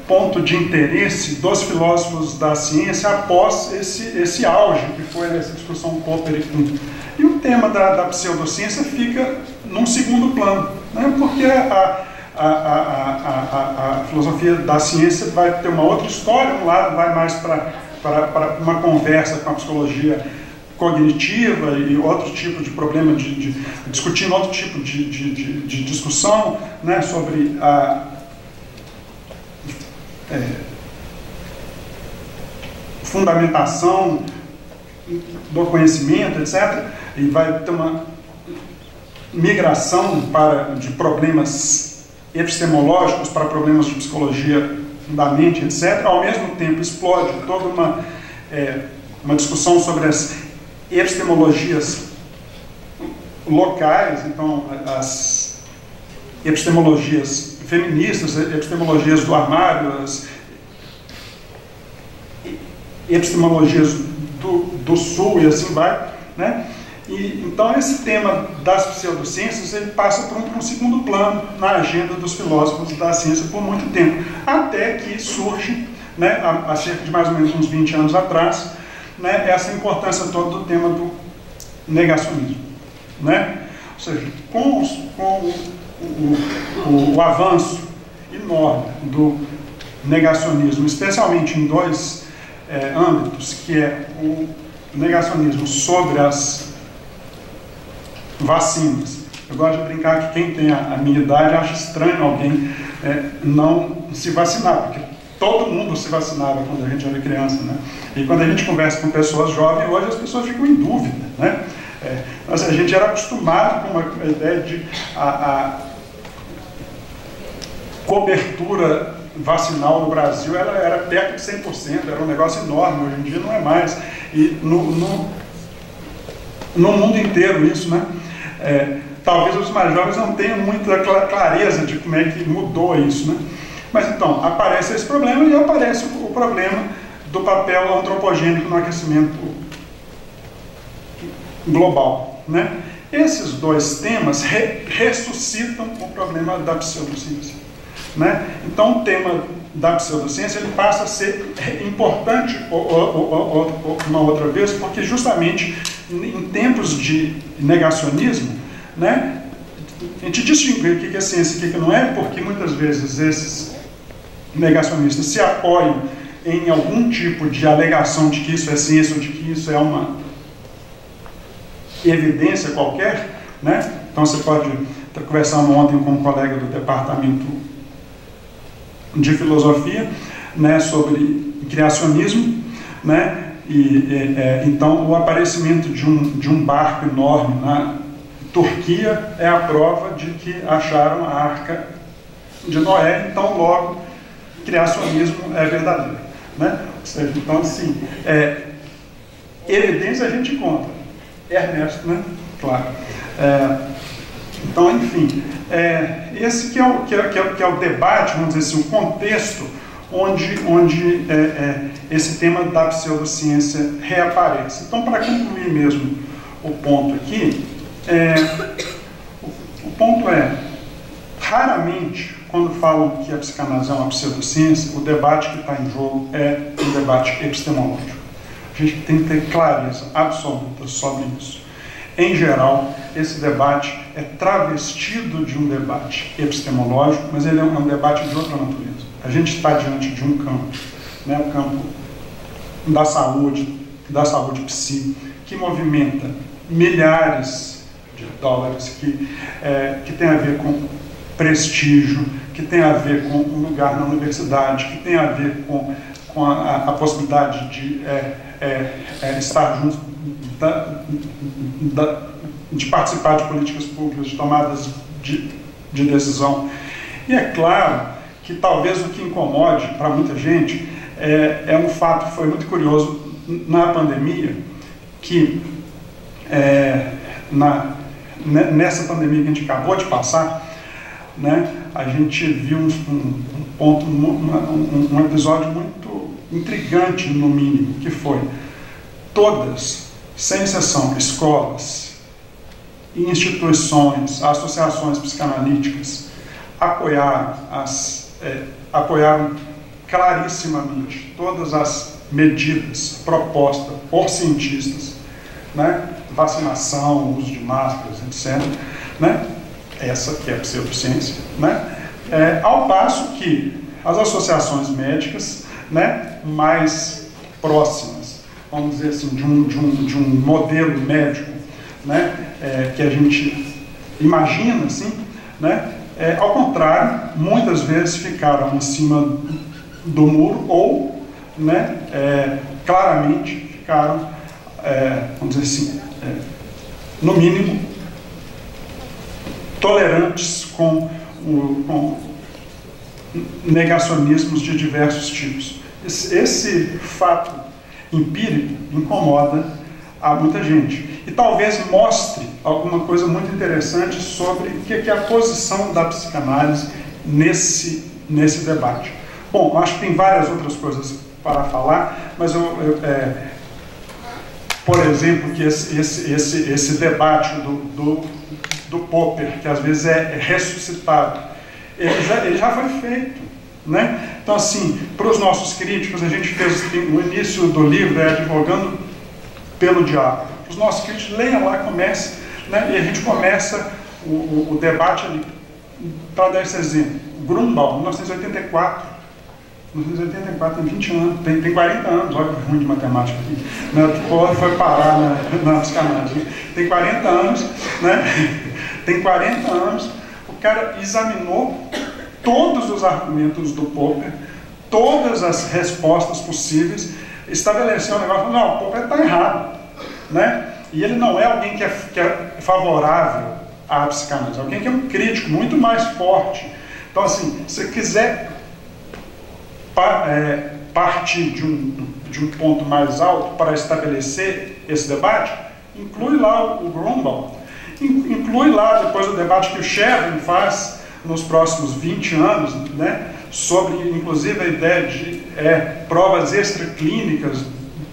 ponto de interesse dos filósofos da ciência após esse auge, que foi essa discussão Popper e Kuhn. E o tema da pseudociência fica num segundo plano, né? Porque a filosofia da ciência vai ter uma outra história, um lado vai mais para uma conversa com a psicologia cognitiva e outro tipo de problema, discutindo outro tipo de discussão, né, sobre a fundamentação do conhecimento, etc. E vai ter uma migração de problemas epistemológicos para problemas de psicologia da mente, etc. Ao mesmo tempo explode toda uma discussão sobre as epistemologias locais, então as epistemologias feministas, epistemologias do armário, as epistemologias do sul e assim vai, né? E, então esse tema das pseudociências ele passa para um segundo plano na agenda dos filósofos da ciência por muito tempo, até que surge, né, há cerca de mais ou menos uns 20 anos atrás, né, essa importância toda do tema do negacionismo, né? Ou seja, com o avanço enorme do negacionismo, especialmente em dois âmbitos, que é o negacionismo sobre as vacinas. Eu gosto de brincar que quem tem a minha idade acha estranho alguém não se vacinar, porque todo mundo se vacinava quando a gente era criança, né? E quando a gente conversa com pessoas jovens, hoje as pessoas ficam em dúvida, né? Mas a gente era acostumado com uma ideia de a cobertura vacinal no Brasil, ela era perto de 100%, era um negócio enorme, hoje em dia não é mais. E no mundo inteiro isso, né? Talvez os mais jovens não tenham muita clareza de como é que mudou isso, né? Mas então, aparece esse problema e aparece o problema do papel antropogênico no aquecimento global, né? Esses dois temas ressuscitam o problema da pseudociência, né? Então o tema da pseudociência ele passa a ser importante uma outra vez, porque justamente em tempos de negacionismo, né, a gente distingue o que é ciência e o que não é, porque muitas vezes esses negacionistas se apoiam em algum tipo de alegação de que isso é ciência ou de que isso é uma evidência qualquer, né? Então você pode estar conversando ontem com um colega do departamento de filosofia, né, sobre criacionismo, né? Então o aparecimento de um barco enorme na Turquia é a prova de que acharam a Arca de Noé, então logo criacionismo é verdadeiro, né? Ou seja, então assim, evidência a gente encontra, Ernesto, né? Claro. Então, enfim, esse que é o debate, vamos dizer assim, o contexto onde esse tema da pseudociência reaparece. Então, para concluir mesmo o ponto aqui, o ponto raramente, quando falam que a psicanálise é uma pseudociência, o debate que está em jogo é um debate epistemológico. A gente tem que ter clareza absoluta sobre isso. Em geral, esse debate é travestido de um debate epistemológico, mas ele é um debate de outra natureza. A gente está diante de um campo, né, o campo da saúde psi, que movimenta milhares de dólares, que tem a ver com prestígio, que tem a ver com um lugar na universidade, que tem a ver com a possibilidade de estar junto, de participar de políticas públicas, de tomadas de decisão. E é claro que talvez o que incomode para muita gente é um fato que foi muito curioso na pandemia, que nessa pandemia que a gente acabou de passar, né, a gente viu um episódio muito intrigante, no mínimo, que foi todas, sem exceção, escolas, instituições, associações psicanalíticas apoiaram clarissimamente todas as medidas propostas por cientistas, né, vacinação, uso de máscaras, etc., né, essa que é a pseudociência, né, ao passo que as associações médicas, né, mais próximas, vamos dizer assim, de um modelo médico, né, que a gente imagina assim, né, ao contrário, muitas vezes ficaram em cima do muro ou, né, claramente ficaram, vamos dizer assim, no mínimo, tolerantes com negacionismos de diversos tipos. Esse fato empírico incomoda a muita gente. E talvez mostre alguma coisa muito interessante sobre o que é a posição da psicanálise nesse debate. Bom, acho que tem várias outras coisas para falar, mas por exemplo, que esse debate do Popper, que às vezes é ressuscitado, ele já foi feito, né? Então, assim, para os nossos críticos, a gente fez no início do livro, Advogando pelo Diabo. Os nossos críticos leiam lá, comece, né? E a gente começa o debate ali, para dar esse exemplo. Grunbaum, 1984. 1984, tem 20 anos, tem 40 anos, olha que ruim de matemática aqui, né? Foi parar na psicanálise. Tem 40 anos, né? Tem 40 anos, o cara examinou todos os argumentos do Popper, todas as respostas possíveis, estabeleceu um negócio, não, o Popper está errado, né? E ele não é alguém que é favorável à psicanálise, alguém que é um crítico muito mais forte. Então, assim, se quiser partir de um ponto mais alto para estabelecer esse debate, inclui lá o Grunbaum, inclui lá depois o debate que o Sherwin faz nos próximos 20 anos, né, sobre inclusive a ideia de provas extraclínicas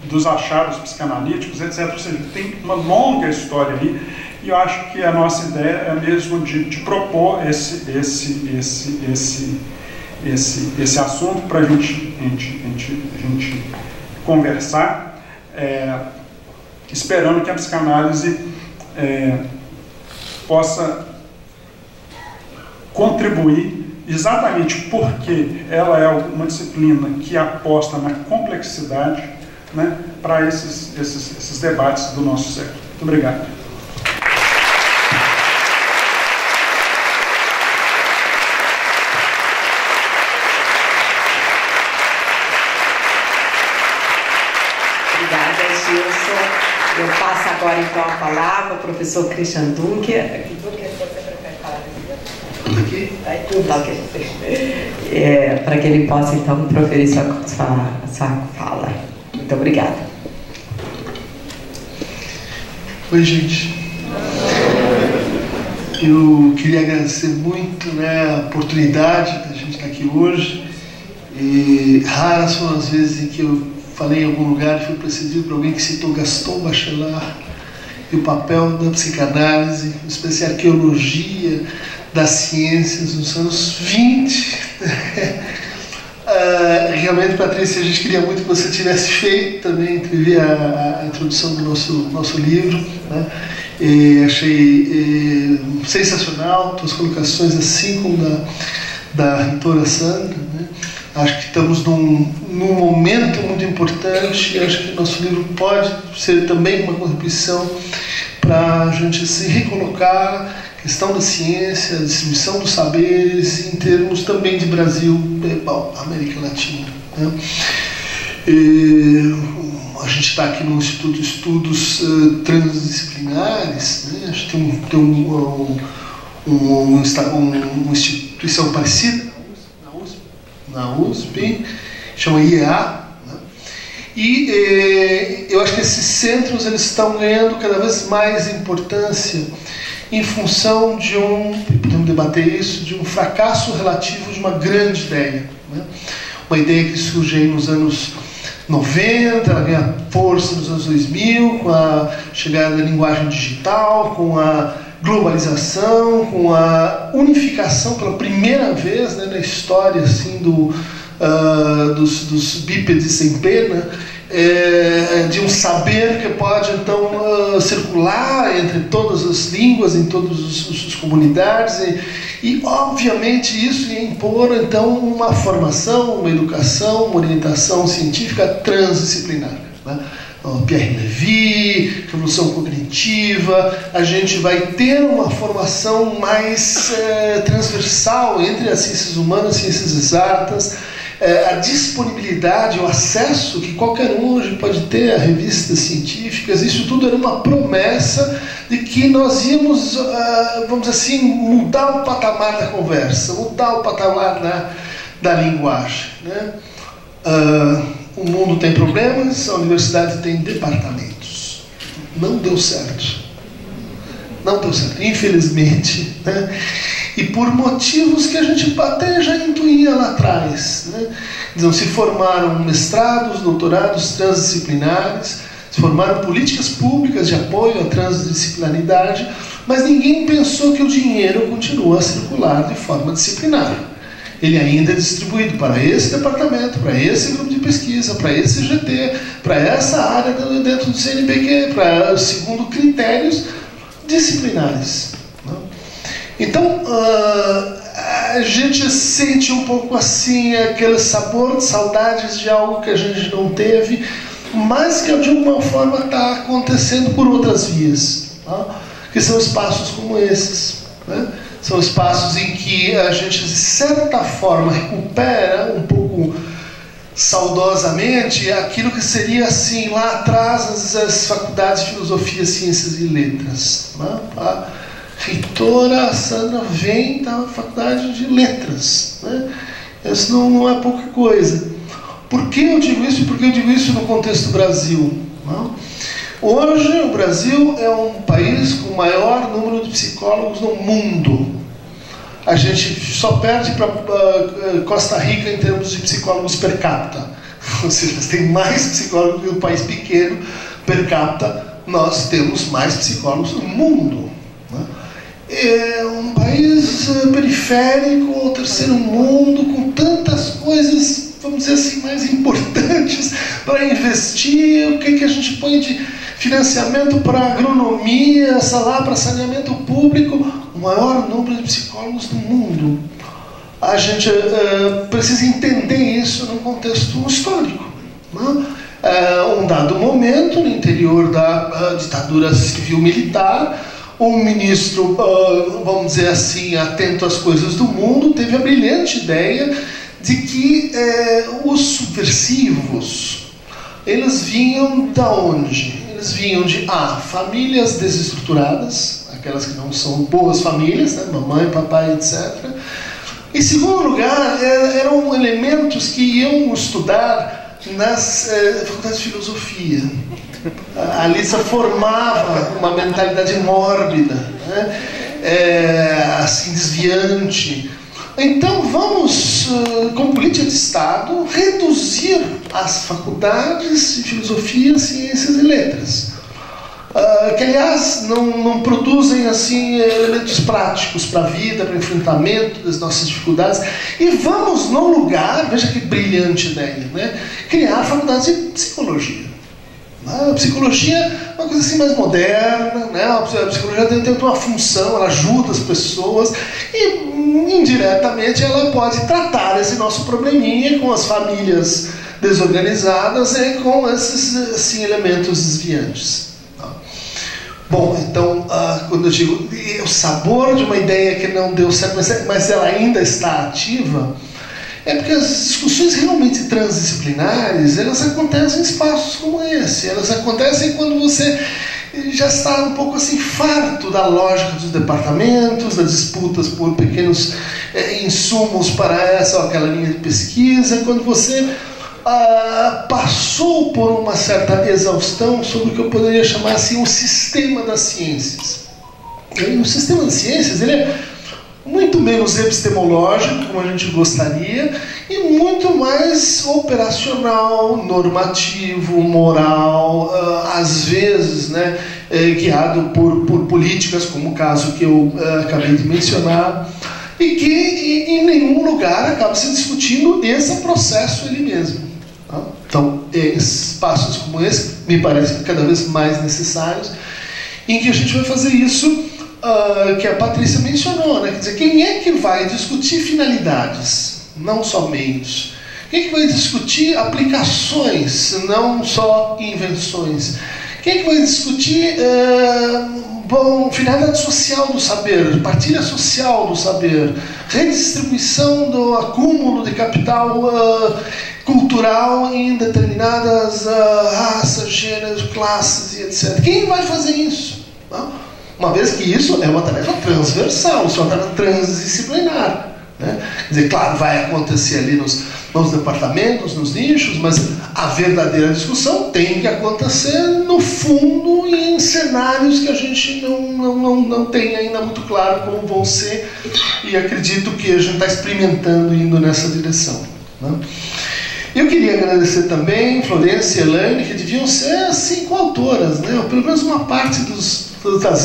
dos achados psicanalíticos, etc. Ou seja, tem uma longa história ali, e eu acho que a nossa ideia é mesmo de propor esse assunto para a gente conversar, esperando que a psicanálise possa contribuir, exatamente porque ela é uma disciplina que aposta na complexidade, né, para esses debates do nosso século. Muito obrigado. Obrigada, Gilson. Eu passo agora então a palavra ao professor Christian Dunker. Para que ele possa então proferir sua fala. Muito obrigada. Oi, gente. Eu queria agradecer muito, né, a oportunidade da gente estar aqui hoje. E raras foram as vezes em que eu falei em algum lugar e fui precedido por alguém que citou Gaston Bachelard e o papel da psicanálise, em especial a arqueologia das ciências nos anos 20. Realmente, Patrícia, a gente queria muito que você tivesse feito também, teve a introdução do nosso livro, né? E achei sensacional tuas colocações, assim como da reitora Sandra, né? Acho que estamos num momento muito importante e acho que o nosso livro pode ser também uma contribuição para a gente se recolocar a questão da ciência, a distribuição dos saberes, em termos também de Brasil, América Latina, né? A gente está aqui no Instituto de Estudos Transdisciplinares, né? A gente tem uma instituição parecida na USP, chama IEA, né? E eu acho que esses centros eles estão ganhando cada vez mais importância em função de podemos debater isso, de um fracasso relativo de uma grande ideia, né? Uma ideia que surge aí nos anos 90, ela ganha força nos anos 2000, com a chegada da linguagem digital, com a globalização, com a unificação pela primeira vez, né, na história assim, dos bípedes sem pena, de um saber que pode então circular entre todas as línguas, em todas as comunidades, e obviamente isso ia impor então uma formação, uma educação, uma orientação científica transdisciplinar, né? Pierre Levy, revolução cognitiva, a gente vai ter uma formação mais transversal entre as ciências humanas e as ciências exatas, a disponibilidade, o acesso que qualquer um hoje pode ter a revistas científicas, isso tudo era uma promessa de que nós íamos, vamos dizer assim, mudar o patamar da conversa, mudar o patamar da linguagem, né? O mundo tem problemas, a universidade tem departamentos. Não deu certo. Não deu certo, infelizmente, né? E por motivos que a gente até já intuía lá atrás, né? Então, se formaram mestrados, doutorados transdisciplinares, se formaram políticas públicas de apoio à transdisciplinaridade, mas ninguém pensou que o dinheiro continua a circular de forma disciplinar. Ele ainda é distribuído para esse departamento, para esse grupo de pesquisa, para esse GT, para essa área dentro do CNPq, segundo critérios disciplinares, né? Então, a gente sente um pouco assim aquele sabor de saudades de algo que a gente não teve, mas que de alguma forma está acontecendo por outras vias, né? Que são espaços como esses, né? São espaços em que a gente, de certa forma, recupera um pouco saudosamente aquilo que seria, assim, lá atrás, as faculdades de filosofia, ciências e letras, né? A reitora Sandra vem da faculdade de letras, né? Isso não é pouca coisa. Por que eu digo isso? Porque eu digo isso no contexto do Brasil, né? Hoje, o Brasil é um país com o maior número de psicólogos no mundo. A gente só perde para Costa Rica em termos de psicólogos per capita. Ou seja, tem mais psicólogos que um país pequeno per capita, nós temos mais psicólogos no mundo, né? é um país periférico, terceiro mundo, com tantas coisas, vamos dizer assim, mais importantes para investir. O que a gente põe de financiamento para agronomia, para saneamento público? O maior número de psicólogos do mundo. A gente precisa entender isso num contexto histórico, né? Um dado momento, no interior da ditadura civil-militar, um ministro, vamos dizer assim, atento às coisas do mundo, teve a brilhante ideia de que os subversivos, eles vinham da onde? Eles vinham de famílias desestruturadas, aquelas que não são boas famílias, né? Mamãe, papai, etc. Em segundo lugar, eram elementos que iam estudar nas faculdades de filosofia. Ali se formava uma mentalidade mórbida, né? Assim, desviante. Então vamos, com política de Estado, reduzir as faculdades de filosofia, ciências e letras, que aliás não produzem assim elementos práticos para a vida, para o enfrentamento das nossas dificuldades. E vamos, no lugar, veja que brilhante ideia, né? Criar faculdades de psicologia. A psicologia é uma coisa assim mais moderna, né? A psicologia tem uma função, ela ajuda as pessoas e indiretamente ela pode tratar esse nosso probleminha com as famílias desorganizadas e com esses assim, elementos desviantes. Bom, então, quando eu digo o sabor de uma ideia que não deu certo, mas ela ainda está ativa, é porque as discussões realmente transdisciplinares, elas acontecem em espaços como esse. Elas acontecem quando você já está um pouco assim farto da lógica dos departamentos, das disputas por pequenos insumos para essa ou aquela linha de pesquisa, quando você passou por uma certa exaustão sobre o que eu poderia chamar assim o sistema das ciências. E o sistema das ciências, ele é muito menos epistemológico, como a gente gostaria, e muito mais operacional, normativo, moral, às vezes, né, guiado por políticas, como o caso que eu acabei de mencionar, e que em nenhum lugar acaba se discutindo esse processo ele mesmo. Tá? Então, espaços como esse me parecem cada vez mais necessários, em que a gente vai fazer isso que a Patrícia mencionou, né? Quer dizer, quem é que vai discutir finalidades, não só meios? Quem é que vai discutir aplicações, não só invenções? Quem é que vai discutir finalidade social do saber, partilha social do saber, redistribuição do acúmulo de capital cultural em determinadas raças, gêneros, classes e etc. Quem vai fazer isso? Não? Uma vez que isso é uma tarefa transversal, isso é uma tarefa transdisciplinar, né? Quer dizer, claro, vai acontecer ali nos departamentos, nos nichos, mas a verdadeira discussão tem que acontecer no fundo e em cenários que a gente não tem ainda muito claro como vão ser, e acredito que a gente está experimentando indo nessa direção, né? Eu queria agradecer também Florência e Elaine, que deviam ser assim coautoras, né? Pelo menos uma parte das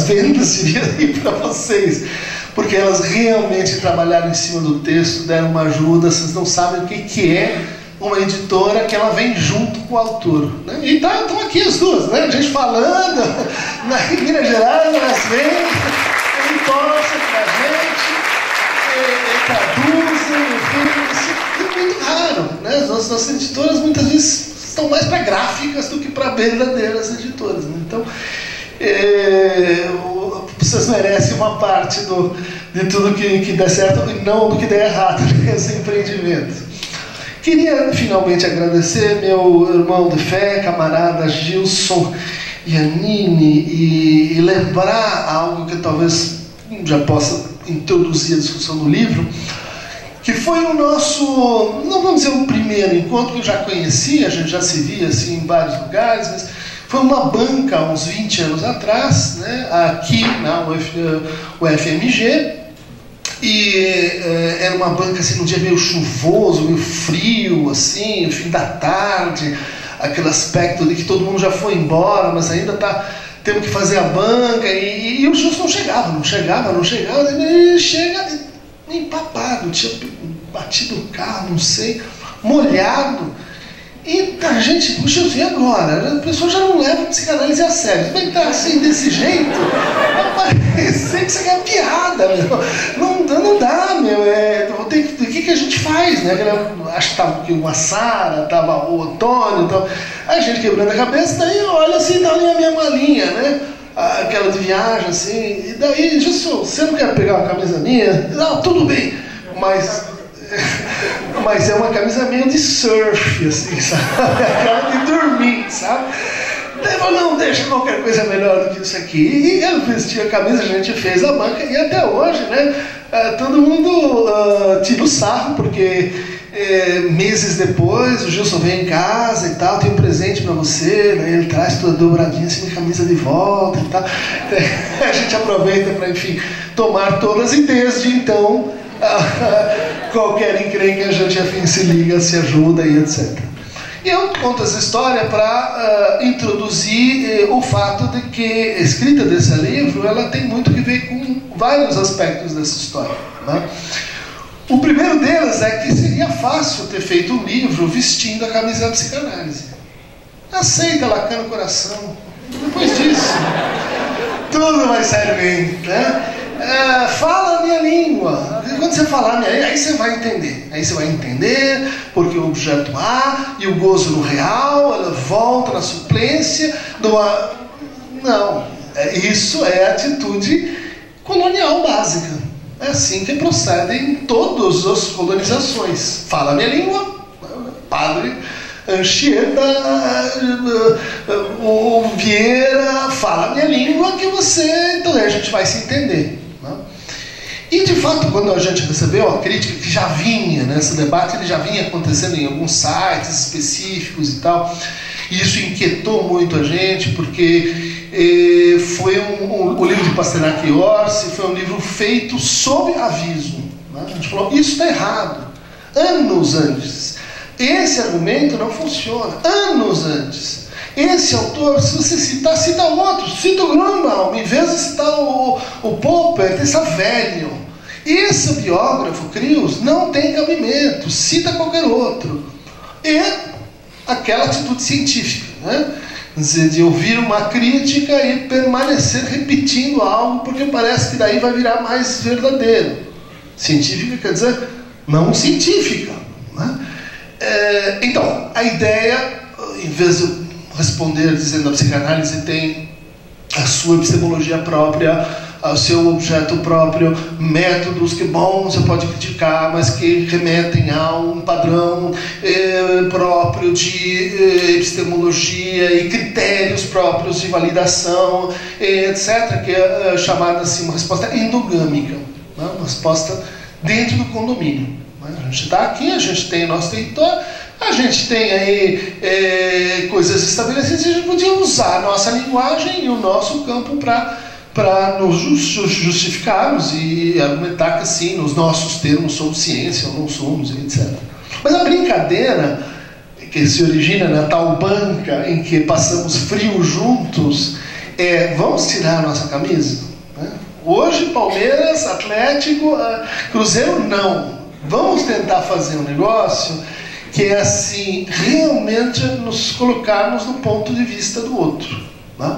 vendas iria ir para vocês, porque elas realmente trabalharam em cima do texto, deram uma ajuda. Vocês não sabem o que é uma editora que ela vem junto com o autor, né? E estão aqui as duas, né? A gente falando, em Minas Gerais, elas vêm, ele torce para a gente, traduzem, isso é muito raro, né? As nossas editoras muitas vezes estão mais para gráficas do que para verdadeiras editoras, né? Então, vocês merecem uma parte de tudo que der certo e não do que der errado nesse empreendimento. Queria finalmente agradecer meu irmão de fé, camarada Gilson Iannini, e lembrar algo que talvez já possa introduzir a discussão do livro, que foi o nosso, não vamos dizer o primeiro encontro, que eu já conhecia, a gente já se via assim, em vários lugares, mas foi uma banca há uns 20 anos atrás, né, aqui na UFMG, e era uma banca assim, num dia meio chuvoso, meio frio, assim, fim da tarde, aquele aspecto de que todo mundo já foi embora, mas ainda está temos que fazer a banca, e o Gilson não chegava, ele chega empapado, tinha batido o carro, não sei, molhado. E a gente, puxa, e agora? A pessoa já não leva a psicanálise a sério. Como é que tá assim, desse jeito? Vai parecer que isso aqui é piada, meu. Não dá, meu. O que a gente faz, né? Acho que estava uma Sara, estava o Otônio, então, a gente quebrando a cabeça, daí olha assim, tá ali a minha malinha, né? Aquela de viagem, assim, e daí, Gilson, você não quer pegar uma camisa minha? Não, tudo bem, mas é uma camisa meio de surf, assim, sabe? Aquela de dormir, sabe? Daí falou, não, deixa qualquer coisa melhor do que isso aqui. E ele vestiu a camisa, a gente fez a banca, e até hoje, né, todo mundo tira o sarro, porque meses depois o Gilson vem em casa e tal, tem um presente para você, né, ele traz toda dobradinha assim, a camisa de volta e tal. A gente aproveita para, enfim, tomar todas, e desde então qualquer encrenca a gente, afim, se liga, se ajuda e etc. E eu conto essa história para introduzir o fato de que a escrita desse livro, ela tem muito que ver com vários aspectos dessa história, né? O primeiro deles é que seria fácil ter feito um livro vestindo a camisa da psicanálise. Aceita, Lacan no coração. Depois disso, tudo vai sair bem, né? Fala a minha língua. Quando você falar a minha língua, aí você vai entender. Aí você vai entender porque o objeto A e o gozo no real, ela volta na suplência do A. Não, isso é atitude colonial básica. É assim que procedem todas as colonizações. Fala a minha língua, padre Anchieta, o Vieira, fala a minha língua que você, então a gente vai se entender, né? E de fato, quando a gente recebeu a crítica que já vinha, né, esse debate ele já vinha acontecendo em alguns sites específicos e tal, e isso inquietou muito a gente, porque foi o livro de Pasternak e Orsi foi um livro feito sob aviso, né? A gente falou, isso está errado, anos antes. Esse argumento não funciona. Anos antes. Esse autor, se você citar, cita outro. Cita o Grunbaum, em vez de citar o Popper, está velho. Esse biógrafo, Krios, não tem cabimento. Cita qualquer outro. E aquela atitude científica, né? Quer dizer, de ouvir uma crítica e permanecer repetindo algo, porque parece que daí vai virar mais verdadeiro. Científica quer dizer não científica, né? Então, a ideia, em vez de responder dizendo a psicanálise tem a sua epistemologia própria, o seu objeto próprio, métodos que, bom, você pode criticar, mas que remetem a um padrão próprio de epistemologia e critérios próprios de validação, etc., que é chamada assim, uma resposta endogâmica, né? Uma resposta dentro do condomínio. A gente está aqui, a gente tem o nosso território, a gente tem aí coisas estabelecidas, e a gente podia usar a nossa linguagem e o nosso campo para nos justificarmos e argumentar que assim, nos nossos termos somos ciência ou não somos, etc. Mas a brincadeira que se origina na tal banca em que passamos frio juntos vamos tirar a nossa camisa? Né? Hoje Palmeiras, Atlético, Cruzeiro não. Vamos tentar fazer um negócio que é assim, realmente nos colocarmos no ponto de vista do outro, né?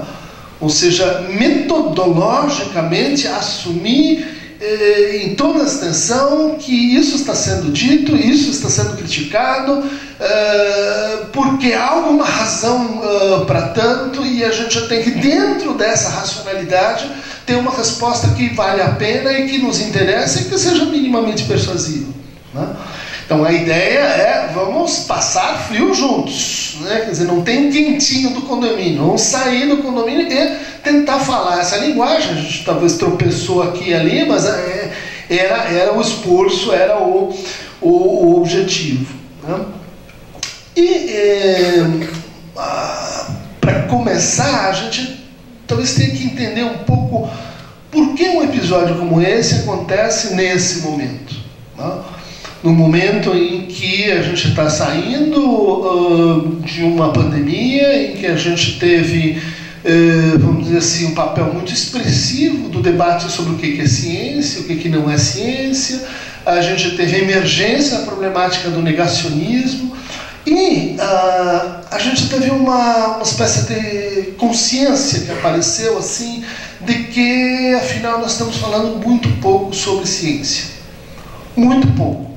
Ou seja, metodologicamente assumir em toda a extensão que isso está sendo dito, isso está sendo criticado, porque há alguma razão para tanto, e a gente já tem que, dentro dessa racionalidade, ter uma resposta que vale a pena e que nos interessa e que seja minimamente persuasiva, né? Então a ideia é, vamos passar frio juntos, né? Quer dizer, não tem um quentinho do condomínio, vamos sair do condomínio e tentar falar essa linguagem. A gente talvez tropeçou aqui e ali, mas era o esforço, era o objetivo, né? E para começar, a gente talvez tenha que entender um pouco por que um episódio como esse acontece nesse momento, né? No momento em que a gente está saindo de uma pandemia, em que a gente teve vamos dizer assim, um papel muito expressivo do debate sobre o que é ciência, o que não é ciência. A gente teve a emergência, a problemática do negacionismo, e a gente teve uma espécie de consciência que apareceu assim, de que afinal nós estamos falando muito pouco sobre ciência. Muito pouco.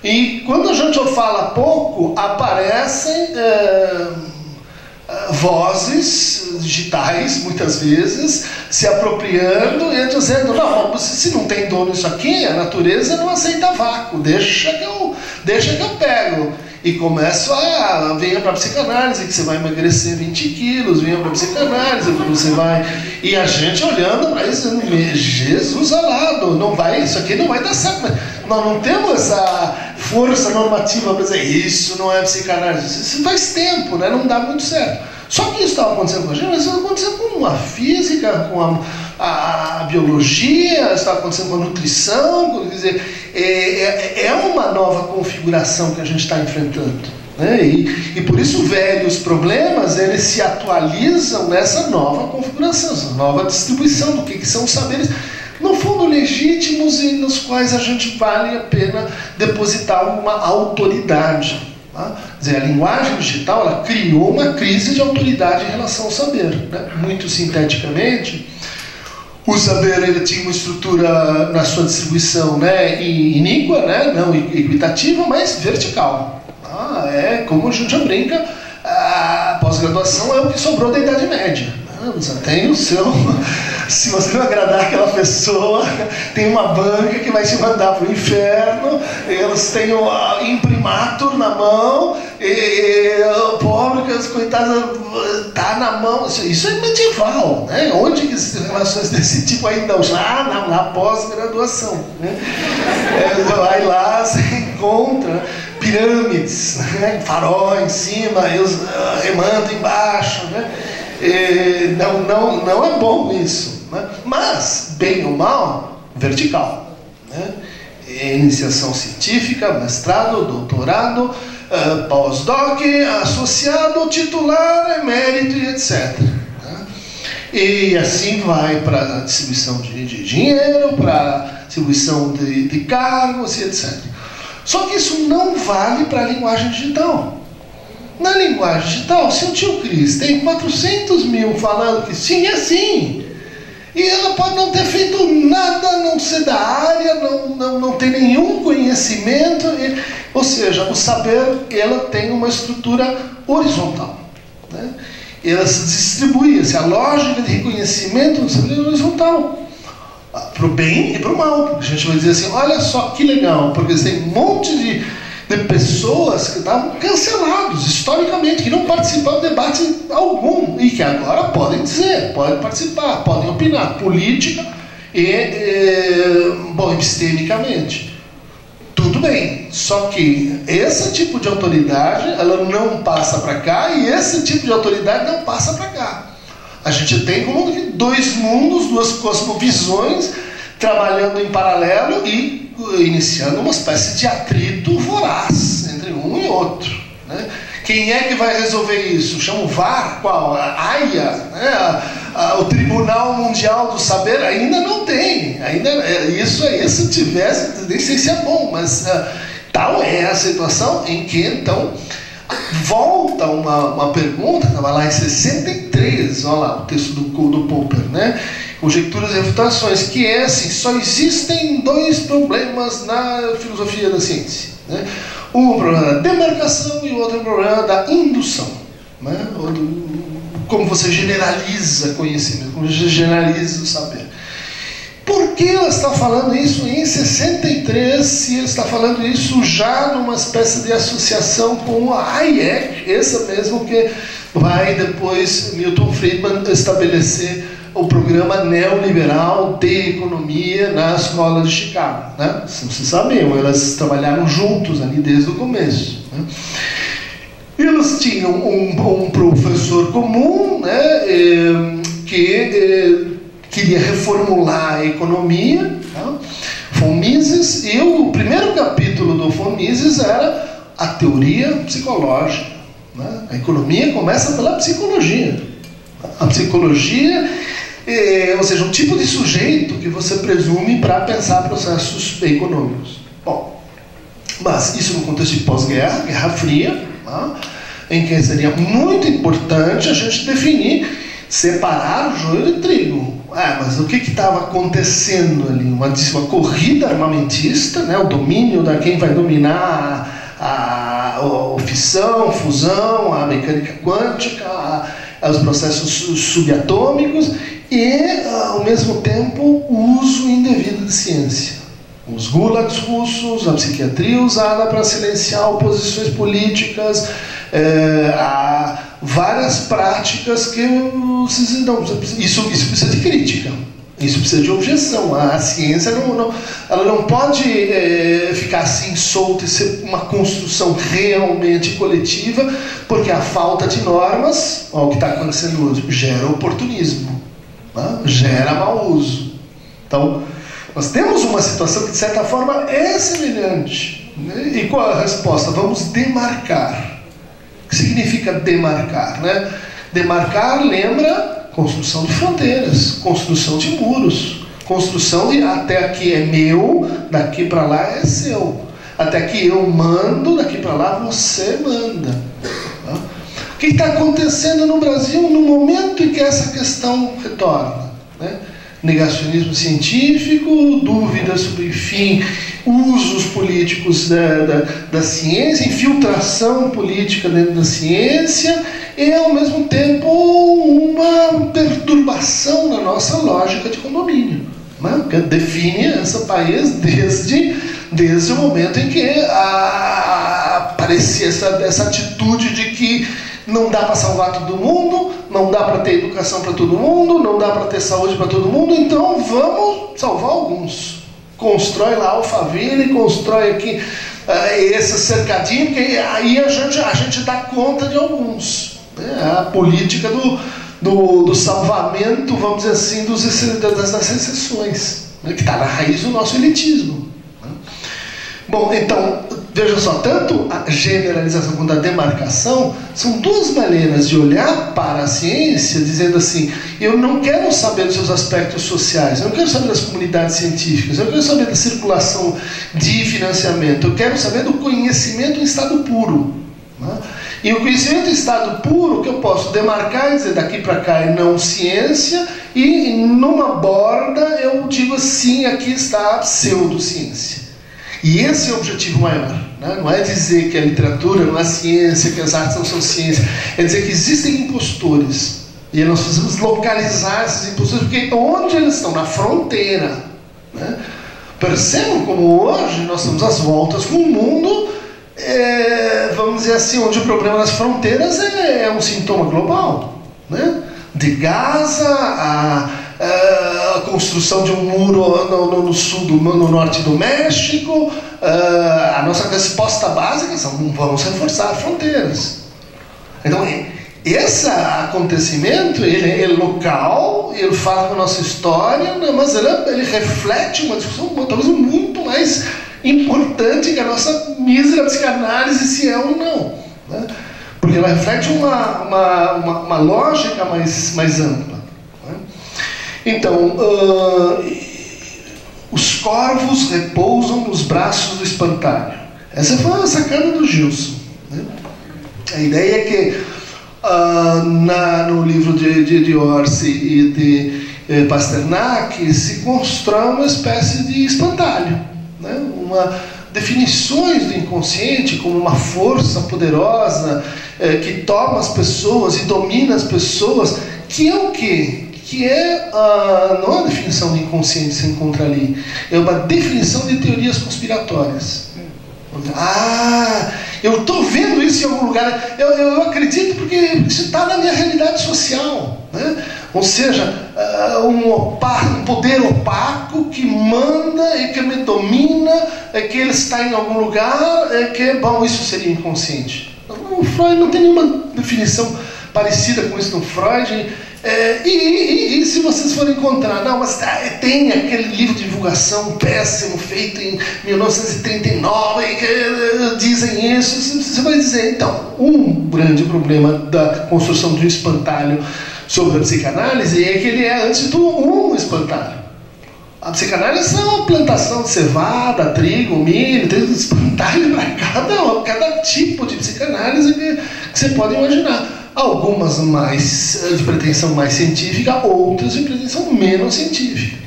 E quando a gente fala pouco, aparecem vozes digitais, muitas vezes, se apropriando e dizendo, não, se não tem dono isso aqui, a natureza não aceita vácuo, deixa que eu pego. E começo a, venha para a psicanálise, que você vai emagrecer 20 quilos, venha para a psicanálise, que você vai... E a gente olhando para isso, Jesus alado, não vai, isso aqui não vai dar certo. Mas nós não temos essa força normativa para dizer, isso não é psicanálise. Isso faz tempo, né? Não dá muito certo. Só que isso estava acontecendo com a gente, mas isso estava acontecendo com a física, com a biologia, estava acontecendo com a nutrição, quer dizer, é uma nova configuração que a gente está enfrentando. Né? E por isso velhos problemas, eles se atualizam nessa nova configuração, essa nova distribuição do que são os saberes, no fundo legítimos e nos quais a gente vale a pena depositar uma autoridade. Tá? Quer dizer, a linguagem digital ela criou uma crise de autoridade em relação ao saber. Né? Muito sinteticamente, o saber ele tinha uma estrutura na sua distribuição, né, iníqua, né, não equitativa, mas vertical. É como a gente brinca, a pós-graduação é o que sobrou da Idade Média. Você tem o seu... Se você não agradar aquela pessoa, tem uma banca que vai te mandar para o inferno, eles têm o imprimatur na mão, e o pobre, que as coitadas, está na mão. Isso é medieval, né? Onde que relações desse tipo ainda já na pós-graduação, né? Vai lá, você encontra pirâmides, né? Farol em cima, e os remando embaixo, né? Não é bom isso, né? Mas, bem ou mal, vertical, né? Iniciação científica, mestrado, doutorado, pós-doc, associado, titular, emérito e etc. Né? E assim vai para a distribuição de dinheiro, para a distribuição de cargos e etc. Só que isso não vale para a linguagem digital. Na linguagem digital, se o tio Cris tem 400 mil falando que sim, é sim. E ela pode não ter feito nada, não ser da área, não ter nenhum conhecimento. Ou seja, o saber ela tem uma estrutura horizontal. Né? Ela se distribui, a lógica de reconhecimento do saber é horizontal. Para o bem e para o mal. Porque a gente vai dizer assim, olha só que legal, porque tem um monte de pessoas que estavam cancelados historicamente, que não participaram de debate algum e que agora podem dizer, podem participar, podem opinar política e epistemicamente. Tudo bem, só que esse tipo de autoridade ela não passa para cá e esse tipo de autoridade não passa para cá. A gente tem como dois mundos, duas cosmovisões trabalhando em paralelo e iniciando uma espécie de atrito voraz entre um e outro. Né? Quem é que vai resolver isso? Chama o VAR? Qual? A AIA? Né? O Tribunal Mundial do Saber ainda não tem. Isso aí, se tivesse, nem sei se é bom, mas tal é a situação em que, então, volta uma pergunta, estava lá em 63, olha lá, o texto do Popper, né? Conjecturas e refutações, que é assim, só existem dois problemas na filosofia da ciência. Né? Um é o problema da demarcação e o outro é o problema da indução. Né? Como você generaliza conhecimento, como você generaliza o saber. Por que ela está falando isso em 63, se ela está falando isso já numa espécie de associação com a Hayek, essa mesmo que vai depois Milton Friedman estabelecer o programa neoliberal de economia na escola de Chicago. Né? Vocês sabiam, elas trabalharam juntos ali desde o começo. Né? Eles tinham um professor comum, né, que queria reformular a economia, né? Von Mises, e o primeiro capítulo do Von Mises era a teoria psicológica. Né? A economia começa pela psicologia. A psicologia, ou seja, um tipo de sujeito que você presume para pensar processos econômicos. Bom, mas isso no contexto de pós-guerra, Guerra Fria, tá? Em que seria muito importante a gente definir, separar o joio do trigo. Mas o que estava acontecendo ali? Uma corrida armamentista, né? O domínio da quem vai dominar a fissão, fusão, a mecânica quântica, os processos subatômicos e, ao mesmo tempo, o uso indevido de ciência. Os gulags russos, a psiquiatria usada para silenciar oposições políticas, há várias práticas que isso precisa de crítica, isso precisa de objeção. A ciência ela não pode ficar assim solta e ser uma construção realmente coletiva, porque a falta de normas, o que está acontecendo hoje, gera oportunismo, né? Gera mau uso. Então, nós temos uma situação que, de certa forma, é semelhante. Né? E qual a resposta? Vamos demarcar. O que significa demarcar? Né? Demarcar lembra construção de fronteiras, construção de muros, construção de até aqui é meu, daqui para lá é seu. Até aqui eu mando, daqui para lá você manda. Tá? O que está acontecendo no Brasil no momento em que essa questão retorna? Né? Negacionismo científico, dúvidas sobre, enfim, usos políticos da ciência, infiltração política dentro da ciência e, ao mesmo tempo, uma perturbação na nossa lógica de condomínio, né? Que define esse país desde o momento em que aparecia essa atitude de que não dá para salvar todo mundo, não dá para ter educação para todo mundo, não dá para ter saúde para todo mundo, então vamos salvar alguns. Constrói lá Alphaville, constrói aqui esse cercadinho, porque aí a gente dá conta de alguns. Né? A política do salvamento, vamos dizer assim, das exceções, né? Que está na raiz do nosso elitismo. Né? Bom, então, veja só, tanto a generalização quanto a demarcação são duas maneiras de olhar para a ciência, dizendo assim, eu não quero saber dos seus aspectos sociais, eu não quero saber das comunidades científicas, eu quero saber da circulação de financiamento, eu quero saber do conhecimento em estado puro. Né? E o conhecimento em estado puro que eu posso demarcar e dizer daqui para cá é não ciência, e numa borda eu digo assim, aqui está a pseudociência. E esse é o objetivo maior, né? Não é dizer que a literatura não é ciência, que as artes não são ciência, é dizer que existem impostores. E nós precisamos localizar esses impostores, porque onde eles estão? Na fronteira. Né? Percebam como hoje nós estamos às voltas com um mundo, vamos dizer assim, onde o problema das fronteiras é um sintoma global. Né? De Gaza a construção de um muro no norte do México, a nossa resposta básica são vamos reforçar fronteiras. Então, esse acontecimento ele é local, ele fala com a nossa história, mas ele reflete uma discussão talvez muito mais importante que a nossa mísera psicanálise, se é ou não. Né? Porque ela reflete uma lógica mais ampla. Então, os corvos repousam nos braços do espantalho. Essa foi a sacada do Gilson. Né? A ideia é que no livro de Orsi e de Pasternak se constrói uma espécie de espantalho. Né? Definições do inconsciente como uma força poderosa que toma as pessoas e domina as pessoas, que é o quê? Que não é a definição de inconsciente que você encontra ali, é uma definição de teorias conspiratórias. Eu estou vendo isso em algum lugar, eu acredito porque isso está na minha realidade social. Né? Ou seja, um poder opaco que manda e que me domina, que ele está em algum lugar, bom, isso seria inconsciente. O Freud não tem nenhuma definição parecida com isso no Freud. E se vocês forem encontrar, não, mas tem aquele livro de divulgação péssimo feito em 1939 que dizem isso, você vai dizer, então, um grande problema da construção de um espantalho sobre a psicanálise é que ele é, antes de tudo, um espantalho. A psicanálise é uma plantação de cevada, trigo, milho, tem um espantalho para cada tipo de psicanálise que você pode imaginar. Algumas mais de pretensão mais científica, outras de pretensão menos científica.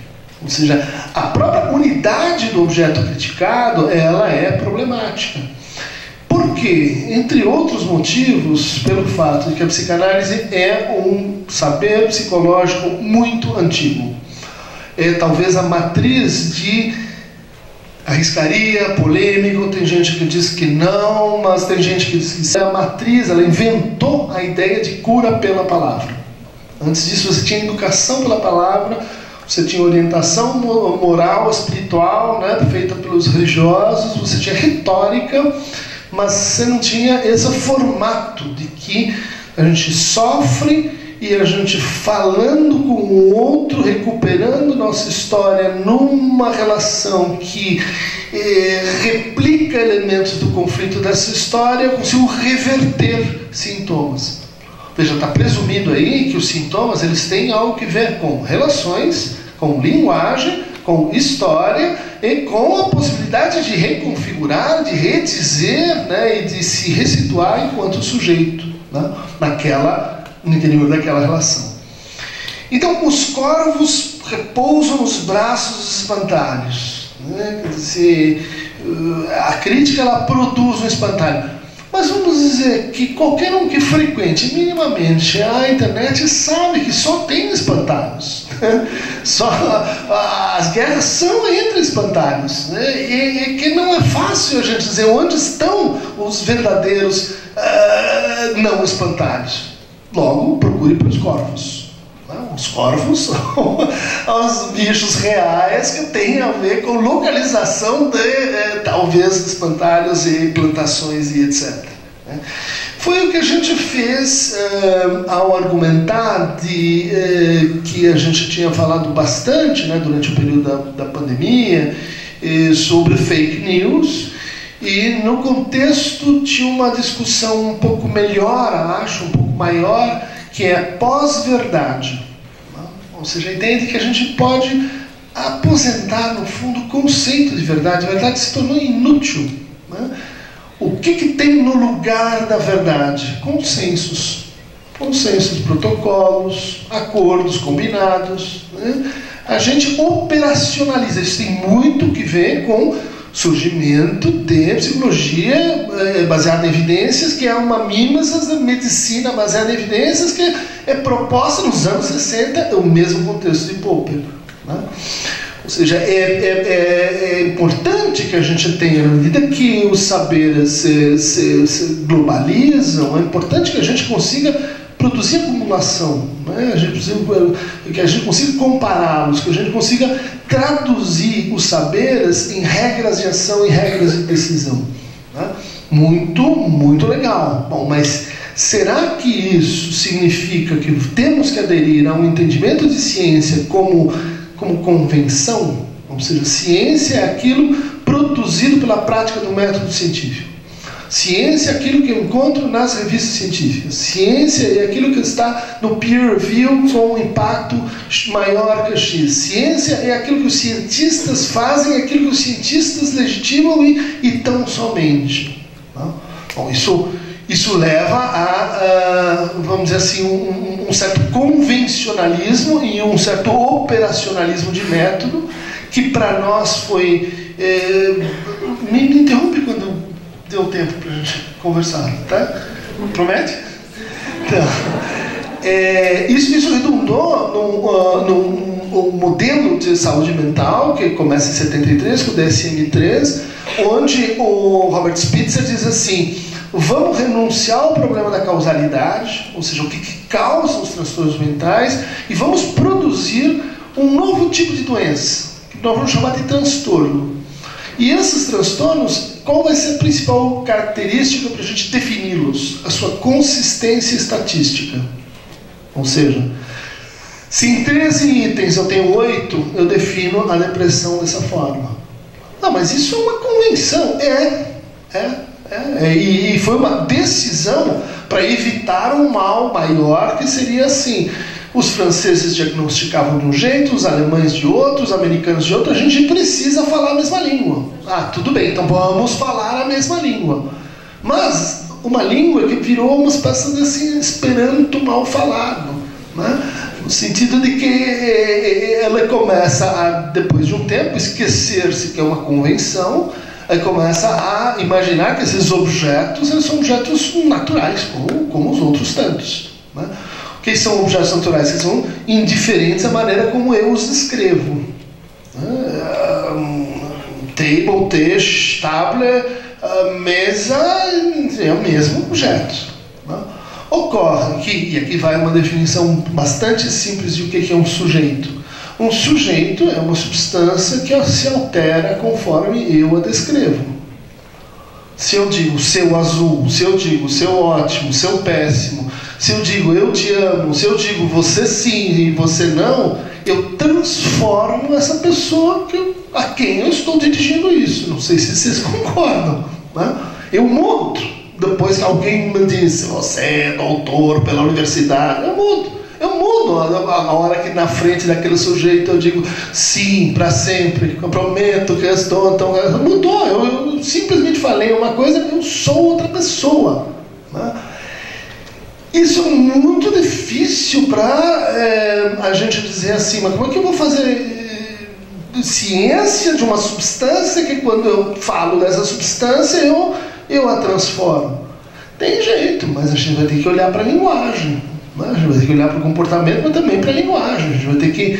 Ou seja, a própria unidade do objeto criticado, ela é problemática. Por quê? Entre outros motivos, pelo fato de que a psicanálise é um saber psicológico muito antigo. É talvez a matriz de, arriscaria, polêmico, tem gente que diz que não, mas tem gente que diz que isso é a matriz, ela inventou a ideia de cura pela palavra. Antes disso você tinha educação pela palavra, você tinha orientação moral, espiritual, né, feita pelos religiosos, você tinha retórica, mas você não tinha esse formato de que a gente sofre e a gente falando com o outro, recuperando nossa história numa relação que replica elementos do conflito dessa história, consigo reverter sintomas. Veja, está presumido aí que os sintomas eles têm algo que ver com relações, com linguagem, com história e com a possibilidade de reconfigurar, de redizer, né, e de se ressituar enquanto sujeito, né, no interior daquela relação. Então, os corvos repousam nos braços dos espantalhos, né? Quer dizer, a crítica ela produz um espantalho. Mas vamos dizer que qualquer um que frequente minimamente a internet sabe que só tem espantalhos. Só as guerras são entre espantalhos, né? E que não é fácil a gente dizer onde estão os verdadeiros não espantalhos. Logo, procure pelos corvos. Os corvos são os bichos reais que têm a ver com localização de, talvez, espantalhos e plantações e etc. Foi o que a gente fez ao argumentar que a gente tinha falado bastante, né, durante o período da pandemia sobre fake news. E no contexto tinha uma discussão um pouco melhor, acho, um pouco maior, que é pós-verdade. Ou seja, entende que a gente pode aposentar, no fundo, o conceito de verdade. A verdade se tornou inútil. Né? O que tem no lugar da verdade? Consensos. Consensos, protocolos, acordos combinados. Né? A gente operacionaliza. Isso tem muito que ver com surgimento de psicologia baseada em evidências, que é uma mimesis da medicina baseada em evidências, que é proposta nos anos 60, o mesmo contexto de Popper. Né? Ou seja, é importante que a gente tenha, à medida que os saberes se globalizam, é importante que a gente consiga produzir acumulação, né? Que a gente consiga compará-los, que a gente consiga traduzir os saberes em regras de ação e regras de decisão. Né? Muito, muito legal. Bom, mas será que isso significa que temos que aderir a um entendimento de ciência como convenção? Ou seja, ciência é aquilo produzido pela prática do método científico. Ciência é aquilo que eu encontro nas revistas científicas. Ciência é aquilo que está no peer review com um impacto maior que X. Ciência é aquilo que os cientistas fazem, é aquilo que os cientistas legitimam e tão somente. Bom, isso leva a, vamos dizer assim, um certo convencionalismo e um certo operacionalismo de método que para nós foi... Me interrompe quando deu tempo para a gente conversar, tá? Promete? Então, isso redundou num modelo de saúde mental que começa em 73 com o DSM-3, onde o Robert Spitzer diz assim: vamos renunciar ao problema da causalidade, ou seja, o que causa os transtornos mentais, e vamos produzir um novo tipo de doença, que nós vamos chamar de transtorno. E esses transtornos, qual vai ser a principal característica para a gente defini-los? A sua consistência estatística. Ou seja, se em 13 itens eu tenho 8, eu defino a depressão dessa forma. Não, mas isso é uma convenção. E foi uma decisão para evitar um mal maior, que seria assim: os franceses diagnosticavam de um jeito, os alemães de outro, os americanos de outro. A gente precisa falar a mesma língua. Ah, tudo bem, então vamos falar a mesma língua. Mas uma língua que virou uma espécie de assim, esperanto mal falado, né? No sentido de que ela começa a, depois de um tempo, esquecer-se que é uma convenção, aí começa a imaginar que esses objetos, eles são objetos naturais, como os outros tantos, né? O que são objetos naturais? Que são indiferentes à maneira como eu os descrevo. Table, table, mesa, é o mesmo objeto, né? Ocorre que, e aqui vai uma definição bastante simples de o que é um sujeito. Um sujeito é uma substância que se altera conforme eu a descrevo. Se eu digo seu azul, se eu digo seu ótimo, seu péssimo, se eu digo eu te amo, se eu digo você sim e você não, eu transformo essa pessoa a quem eu estou dirigindo isso. Não sei se vocês concordam, né? Eu mudo. Depois que alguém me disse, você é doutor pela universidade, eu mudo. A hora que na frente daquele sujeito eu digo sim, para sempre, eu prometo que eu estou, então mudou. Eu simplesmente falei uma coisa, eu sou outra pessoa, né? Isso é muito difícil para a gente dizer assim, mas como é que eu vou fazer ciência de uma substância que quando eu falo dessa substância eu a transformo? Tem jeito, mas a gente vai ter que olhar para a linguagem, né? A gente vai ter que olhar para o comportamento, mas também para a linguagem. A gente vai ter que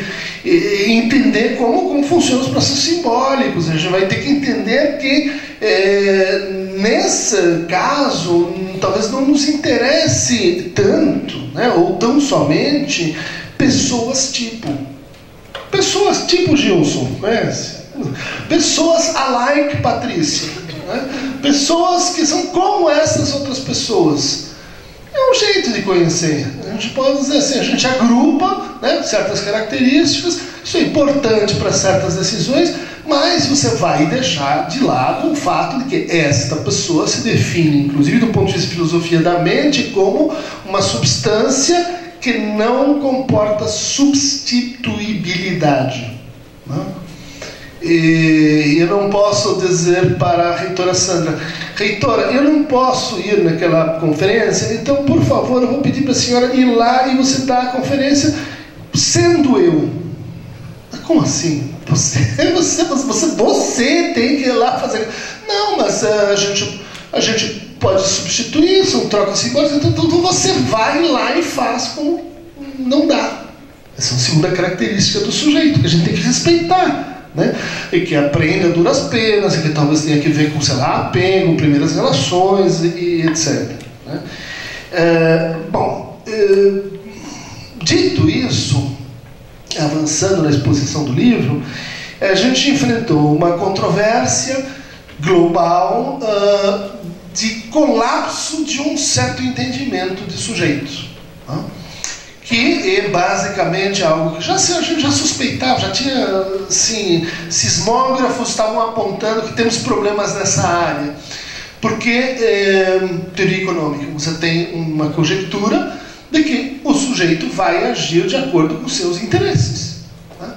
entender como funcionam os processos simbólicos. A gente vai ter que entender que nesse caso talvez não nos interesse tanto, né? Ou tão somente pessoas tipo Gilson, conhece? Pessoas alike Patrícia, né? Pessoas que são como essas outras pessoas. É um jeito de conhecer. A gente pode dizer assim, a gente agrupa, né, certas características, isso é importante para certas decisões, mas você vai deixar de lado o fato de que esta pessoa se define, inclusive do ponto de vista de filosofia da mente, como uma substância que não comporta substituibilidade, né? E eu não posso dizer para a reitora Sandra, reitora, eu não posso ir naquela conferência, então por favor eu vou pedir para a senhora ir lá e você dar a conferência sendo eu. Como assim? Você tem que ir lá fazer. Não, mas a gente pode substituir, são trocas simbólicas, então você vai lá e faz como não dá. Essa é a segunda característica do sujeito, que a gente tem que respeitar, né? E que aprende a duras penas, e que talvez tenha que ver com, sei lá, apego, primeiras relações e etc, né? Dito isso, avançando na exposição do livro, a gente enfrentou uma controvérsia global de colapso de um certo entendimento de sujeito, né? Que é basicamente algo que a gente já suspeitava, já tinha, assim, sismógrafos estavam apontando que temos problemas nessa área. Porque, teoria econômica, você tem uma conjectura de que o sujeito vai agir de acordo com seus interesses, né?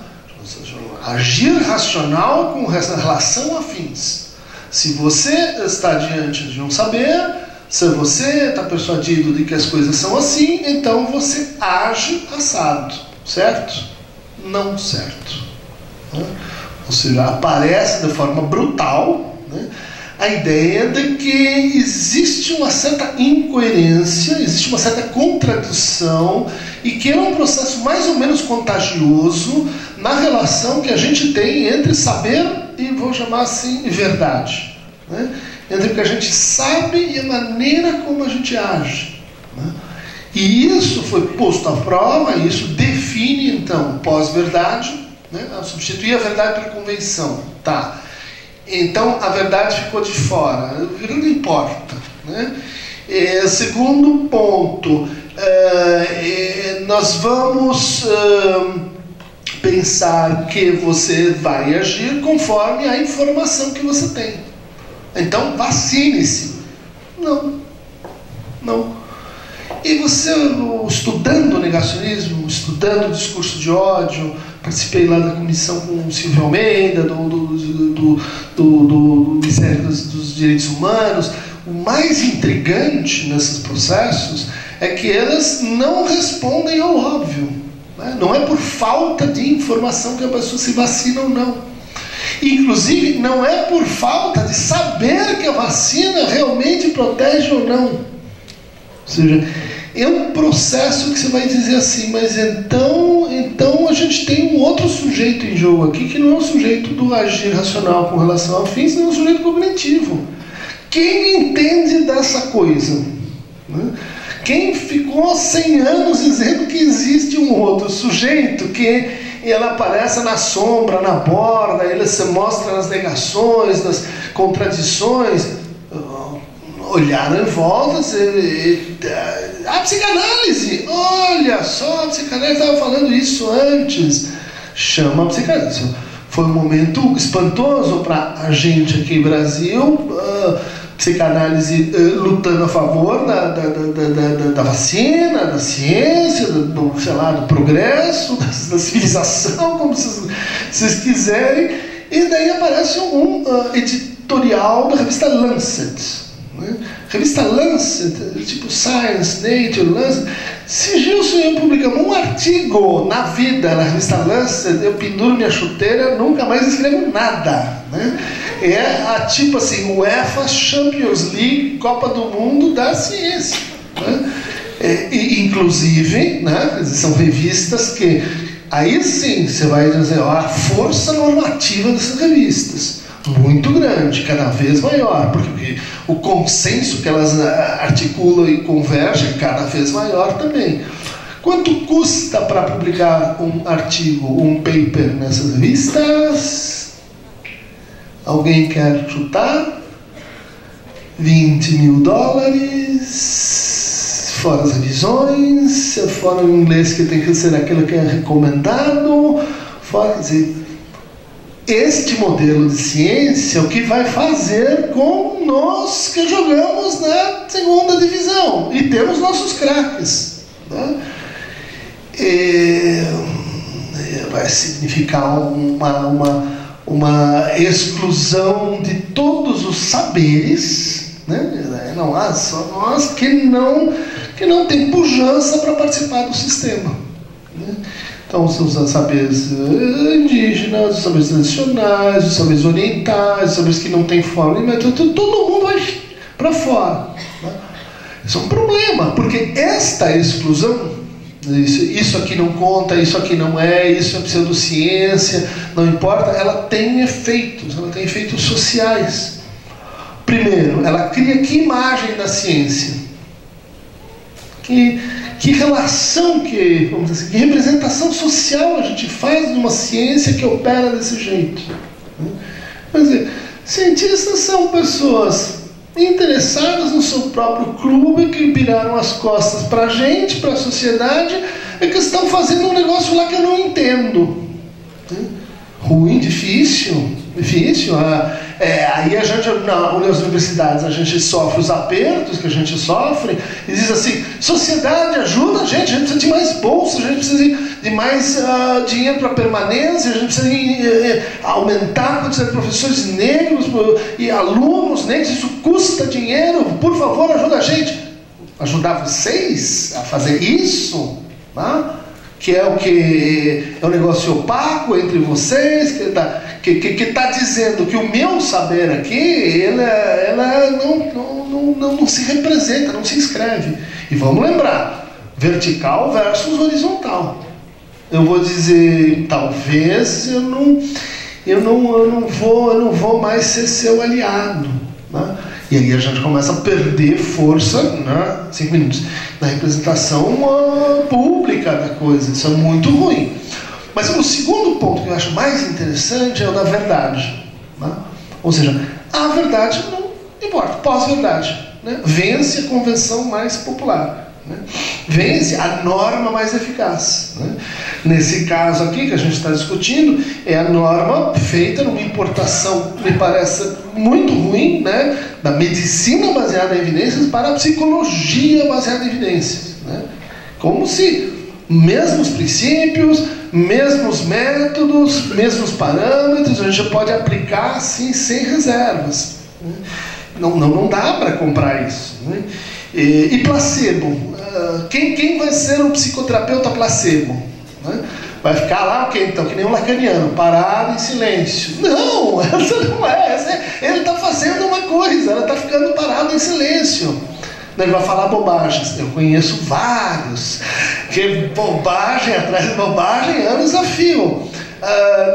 Agir racional com relação a fins. Se você está diante de um saber, se você está persuadido de que as coisas são assim, então você age assado, certo? Não certo, né? Ou seja, aparece de forma brutal, né, a ideia de que existe uma certa incoerência, existe uma certa contradição, e que é um processo mais ou menos contagioso na relação que a gente tem entre saber e, vou chamar assim, verdade, né? Entre o que a gente sabe e a maneira como a gente age, né? E isso foi posto à prova, e isso define, então, pós-verdade, né? Substituir a verdade pela convenção, tá? Então a verdade ficou de fora, não importa, né? Segundo ponto, nós vamos pensar que você vai agir conforme a informação que você tem. Então vacine-se. Não. E você, estudando o negacionismo, estudando o discurso de ódio, participei lá da comissão com o Silvio Almeida, do Ministério dos Direitos Humanos. O mais intrigante nesses processos é que elas não respondem ao óbvio, né? Não é por falta de informação que a pessoa se vacina ou não. Inclusive, não é por falta de saber que a vacina realmente protege ou não. Ou seja, é um processo que você vai dizer assim, mas então a gente tem um outro sujeito em jogo aqui, que não é o sujeito do agir racional com relação ao fim, senão é o sujeito cognitivo. Quem entende dessa coisa? Né? Quem ficou 100 anos dizendo que existe um outro sujeito, que ela aparece na sombra, na borda, ele se mostra nas negações, nas contradições, olharam em volta, a psicanálise, olha só, a psicanálise estava falando isso antes, chama a psicanálise. Foi um momento espantoso para a gente aqui no Brasil, psicanálise lutando a favor da vacina, da ciência, do progresso, da civilização, como vocês quiserem, e daí aparece um editorial da revista Lancet. Revista Lancet, tipo Science, Nature, Lancet. Se Gilson e eu publicamos um artigo na vida na revista Lancet, eu penduro minha chuteira, nunca mais escrevo nada, né? É tipo assim, UEFA Champions League, Copa do Mundo da ciência, né? Inclusive, né, são revistas que aí sim você vai dizer, ó, a força normativa dessas revistas muito grande, cada vez maior, porque o consenso que elas articulam e convergem é cada vez maior também. Quanto custa para publicar um artigo, um paper nessas revistas? Alguém quer chutar? $20, fora as revisões, fora o inglês que tem que ser aquilo que é recomendado, fora, quer dizer, este modelo de ciência é o que vai fazer com nós que jogamos na segunda divisão e temos nossos craques, né? Vai significar uma exclusão de todos os saberes, né? Não há só nós que não tem pujança para participar do sistema, né? Então, os saberes indígenas, os saberes tradicionais, os saberes orientais, os saberes que não têm forma de método, todo mundo vai para fora, né? Isso é um problema, porque esta exclusão, isso aqui não conta, isso aqui não é, isso é pseudociência, não importa, ela tem efeitos sociais. Primeiro, ela cria que imagem da ciência? Que relação, vamos dizer assim, que representação social a gente faz de uma ciência que opera desse jeito? Quer dizer, cientistas são pessoas interessadas no seu próprio clube, que viraram as costas para a gente, para a sociedade, e que estão fazendo um negócio lá que eu não entendo. Ruim, difícil. Aí a gente, nas universidades, a gente sofre os apertos que a gente sofre, e diz assim, sociedade ajuda a gente precisa de mais bolsa, a gente precisa de mais dinheiro para permanência, a gente precisa aumentar a quantidade de professores negros e alunos negros, isso custa dinheiro, por favor, ajuda a gente. Ajudar vocês a fazer isso, né? Que é o que é um negócio opaco entre vocês, que está dizendo que o meu saber aqui, ela não se representa, não se escreve. E vamos lembrar, vertical versus horizontal. Eu vou dizer, talvez eu não vou mais ser seu aliado, né? E aí a gente começa a perder força, né, 5 minutos, na representação pública da coisa. Isso é muito ruim. Mas o segundo ponto que eu acho mais interessante é o da verdade, né? Ou seja, a verdade não importa, pós-verdade, né? Vence a convenção mais popular, né? Vence a norma mais eficaz, né? Nesse caso aqui que a gente está discutindo, é a norma feita numa importação, me parece muito ruim, né, da medicina baseada em evidências para a psicologia baseada em evidências. né? Como se mesmos princípios, mesmos métodos, mesmos parâmetros, a gente pode aplicar assim sem reservas, né? Não dá para comprar isso, né? E placebo? Quem vai ser um psicoterapeuta placebo, né? Vai ficar lá, então, que nem um lacaniano, parado em silêncio. Não, essa não é. Ele está fazendo uma coisa, ela está ficando parado em silêncio. Ele vai falar bobagens. Eu conheço vários. Que bobagem atrás de bobagem, anos a fio.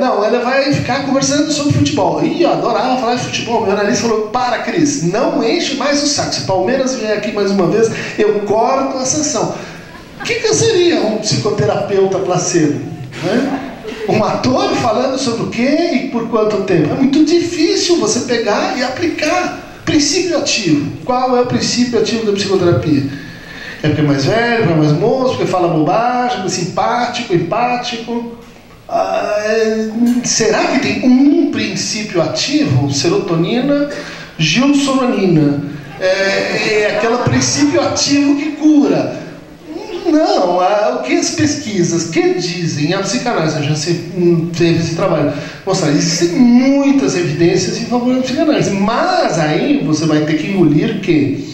Não, ele vai ficar conversando sobre futebol. Eu adorava falar de futebol. Meu analista falou: para, Cris, não enche mais o saco. Se o Palmeiras vier aqui mais uma vez, eu corto a sessão. O que seria um psicoterapeuta placebo, né? Um ator falando sobre o quê e por quanto tempo? É muito difícil você pegar e aplicar. Princípio ativo. Qual é o princípio ativo da psicoterapia? É porque é mais velho, porque é mais moço, porque fala bobagem, porque é simpático, empático. Será que tem um princípio ativo? Serotonina, gilsonina. É aquele princípio ativo que cura. Não, o que as pesquisas que dizem, a psicanálise, a gente teve esse trabalho, mostrar, existem muitas evidências em favor da psicanálise, mas aí você vai ter que engolir que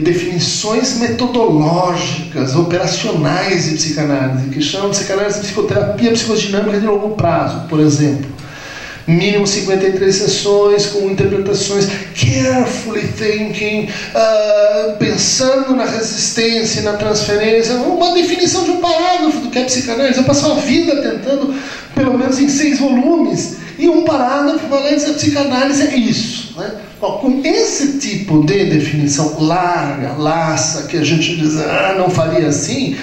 definições metodológicas, operacionais de psicanálise, que chamam de psicanálise de psicoterapia psicodinâmica de longo prazo, por exemplo. Mínimo 53 sessões com interpretações, carefully thinking, pensando na resistência e na transferência, uma definição de um parágrafo do que é psicanálise. Eu passo a vida tentando, pelo menos em 6 volumes, e um parágrafo falando que a psicanálise é isso, né? Bom, com esse tipo de definição larga, laça, que a gente diz, não faria assim,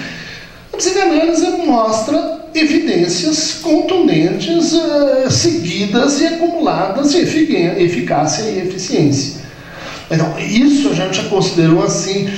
a psicanálise mostra evidências contundentes, seguidas e acumuladas de eficácia e eficiência. Então, isso a gente já considerou assim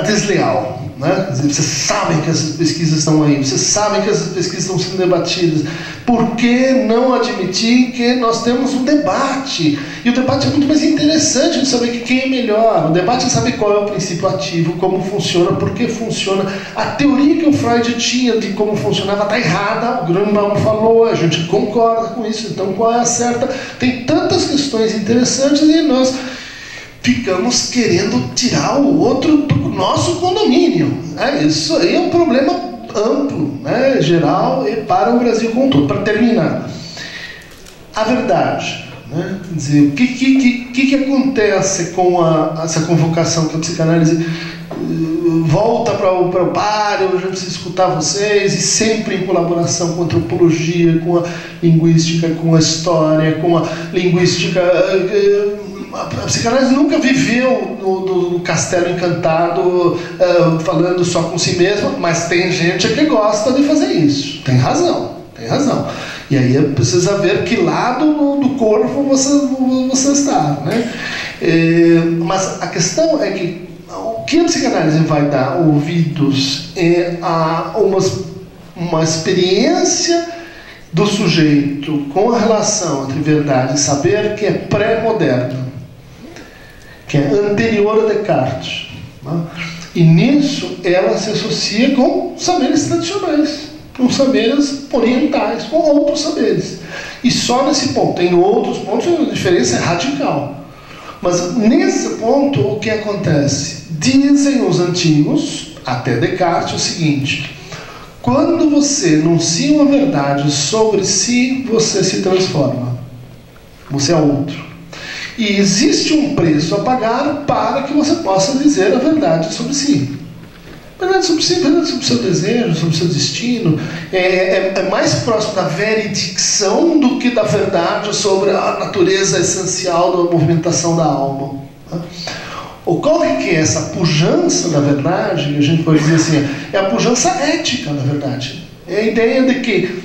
desleal, né? Quer dizer, vocês sabem que essas pesquisas estão aí, vocês sabem que essas pesquisas estão sendo debatidas. Por que não admitir que nós temos um debate? E o debate é muito mais interessante de saber que quem é melhor. O debate é saber qual é o princípio ativo, como funciona, por que funciona. A teoria que o Freud tinha de como funcionava está errada, o Grunbaum falou, a gente concorda com isso, então qual é a certa? Tem tantas questões interessantes e nós ficamos querendo tirar o outro do nosso condomínio. Isso aí é um problema amplo, né, geral e para o Brasil como um todo. Para terminar, a verdade, né, quer dizer, o que acontece com essa convocação que a psicanálise volta para o páreo, a gente precisa escutar vocês, e sempre em colaboração com a antropologia, com a linguística, com a história, com a linguística. A psicanálise nunca viveu no castelo encantado, falando só com si mesma, mas tem gente que gosta de fazer isso. Tem razão. E aí precisa ver que lado do corpo você está, né? Mas a questão é que o que a psicanálise vai dar ouvidos é a uma experiência do sujeito com a relação entre verdade e saber que é pré-moderna, que é anterior a Descartes, né? E nisso ela se associa com saberes tradicionais, com saberes orientais, com outros saberes. E só nesse ponto. Tem outros pontos onde a diferença é radical. Mas nesse ponto o que acontece? Dizem os antigos, até Descartes, o seguinte: quando você enuncia uma verdade sobre si, você se transforma. Você é outro. E existe um preço a pagar para que você possa dizer a verdade sobre si. Verdade sobre si, verdade sobre o seu desejo, sobre o seu destino. É mais próximo da veredicção do que da verdade sobre a natureza essencial da movimentação da alma. Ocorre que essa pujança da verdade, a gente pode dizer assim, é a pujança ética da verdade. É a ideia de que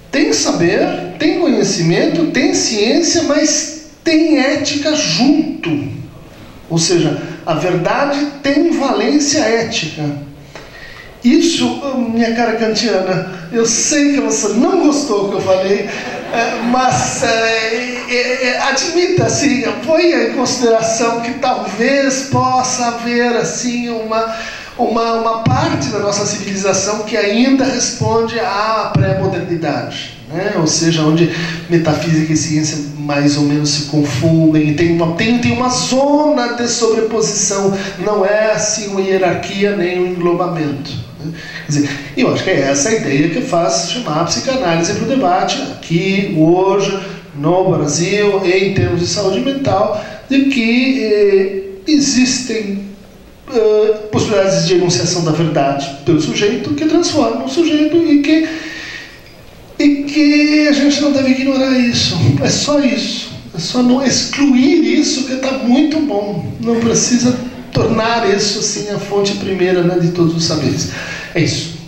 tem saber, tem conhecimento, tem ciência, mas tem ética junto. Ou seja, a verdade tem valência ética. Isso, minha cara kantiana, eu sei que você não gostou do que eu falei, mas admita, assim, ponha em consideração que talvez possa haver assim, uma parte da nossa civilização que ainda responde à pré-modernidade, né? Ou seja, onde metafísica e ciência mais ou menos se confundem, tem uma zona de sobreposição, não é assim uma hierarquia nem um englobamento, né? Quer dizer, eu acho que é essa a ideia que faz chamar a psicanálise para o debate aqui, hoje, no Brasil, em termos de saúde mental, de que existem possibilidades de enunciação da verdade pelo sujeito que transformam o sujeito e que a gente não deve ignorar isso. É só isso. É só não excluir isso que está muito bom. Não precisa tornar isso assim a fonte primeira, né, de todos os saberes. É isso.